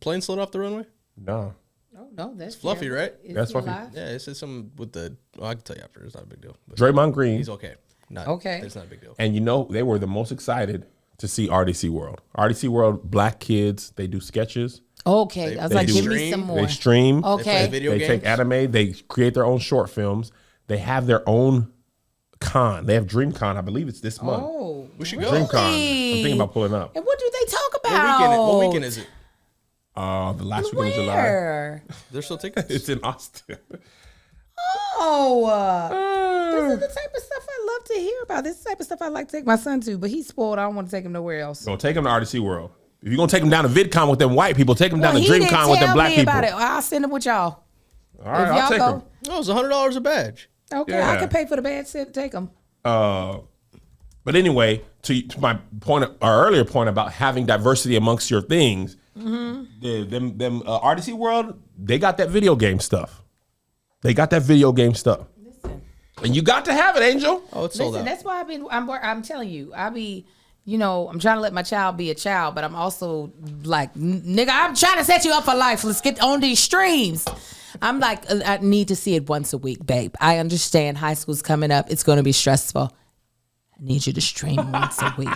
plane slid off the runway. No. Oh no, that's Fluffy, right? That's Fluffy. Yeah, it said something with the. Well, I can tell you after. It's not a big deal. But Draymond Green. he's okay. Okay. It's not a big deal. And they were the most excited to see RDC World. RDC World, black kids, they do sketches. Okay, I was like, do give me stream. some more. They stream. They play Okay. video They games. take anime. They create their own short films. They have their own con. They have DreamCon. I believe it's this month. Oh, We should go. DreamCon. I'm thinking about pulling up. and what do they talk What about? what weekend is it? The last weekend of July. Where? There's still tickets. It's in Austin. This is the type of stuff I love to hear about. This is the type of stuff I like to take my son to, but he's spoiled. I don't want to take him nowhere else. Gonna take them to RDC World. If you're gonna take them down to VidCon with them white people, take them down to he didn't DreamCon with them tell black me people. about it. I'll send him with y'all. All right, If I'll y'all take go. them. Oh, it's $100 a badge. Okay, Yeah. I can pay for the bad set. Take them. But anyway, to my point, our earlier point about having diversity amongst your things, them RDC World, they got that video game stuff. They got that video game stuff, Listen, and you got to have it, Angel. Oh, it's sold listen. out. That's why I'm telling you. I'm trying to let my child be a child, but I'm also like, nigga, I'm trying to set you up for life. Let's get on these streams. I'm like, I need to see it once a week, babe. I understand high school's coming up. It's going to be stressful. I need you to stream once a week,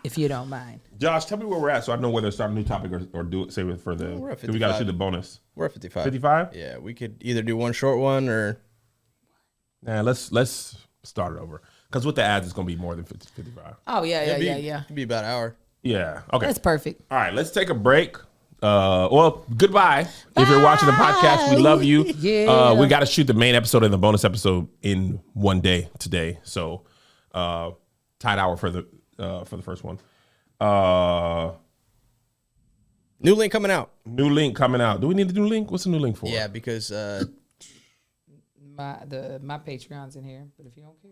if you don't mind. Josh, tell me where we're at so I know whether to start a new topic or do it. Save it for the. we're at Do we got to 55. shoot the bonus? We're at 55. 55? Yeah, we could either do one short one or. Nah, let's start it over because with the ads it's gonna be more than 55. Oh yeah. It'd be about an hour. Yeah. Okay. That's perfect. All right, let's take a break. Well, goodbye. If you're watching the podcast, we love you. Yeah. We got to shoot the main episode and the bonus episode in one day today. So, tight hour for the first one. New link coming out. New link coming out. Do we need a new link? What's the new link for? Yeah, because My Patreon's in here, but if you don't care.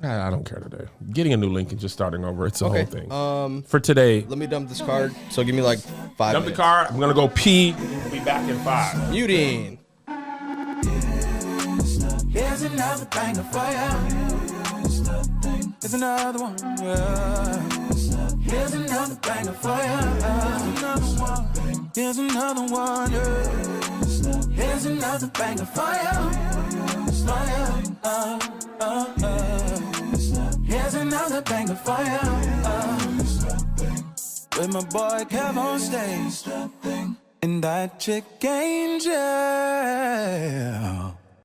I don't care today. Getting a new link and just starting over. It's a okay. whole thing. For today, Let me dump this card. So give me like 5 dump the minutes. car. I'm gonna go pee. We'll be back in 5. Muting. Here's another banger for ya. Here's another one. Yeah. Here's another banger for ya. Here's another one. Yeah. Here's another banger for ya. Here's another banger for ya. With my boy Kev on stage. And that chick Angel.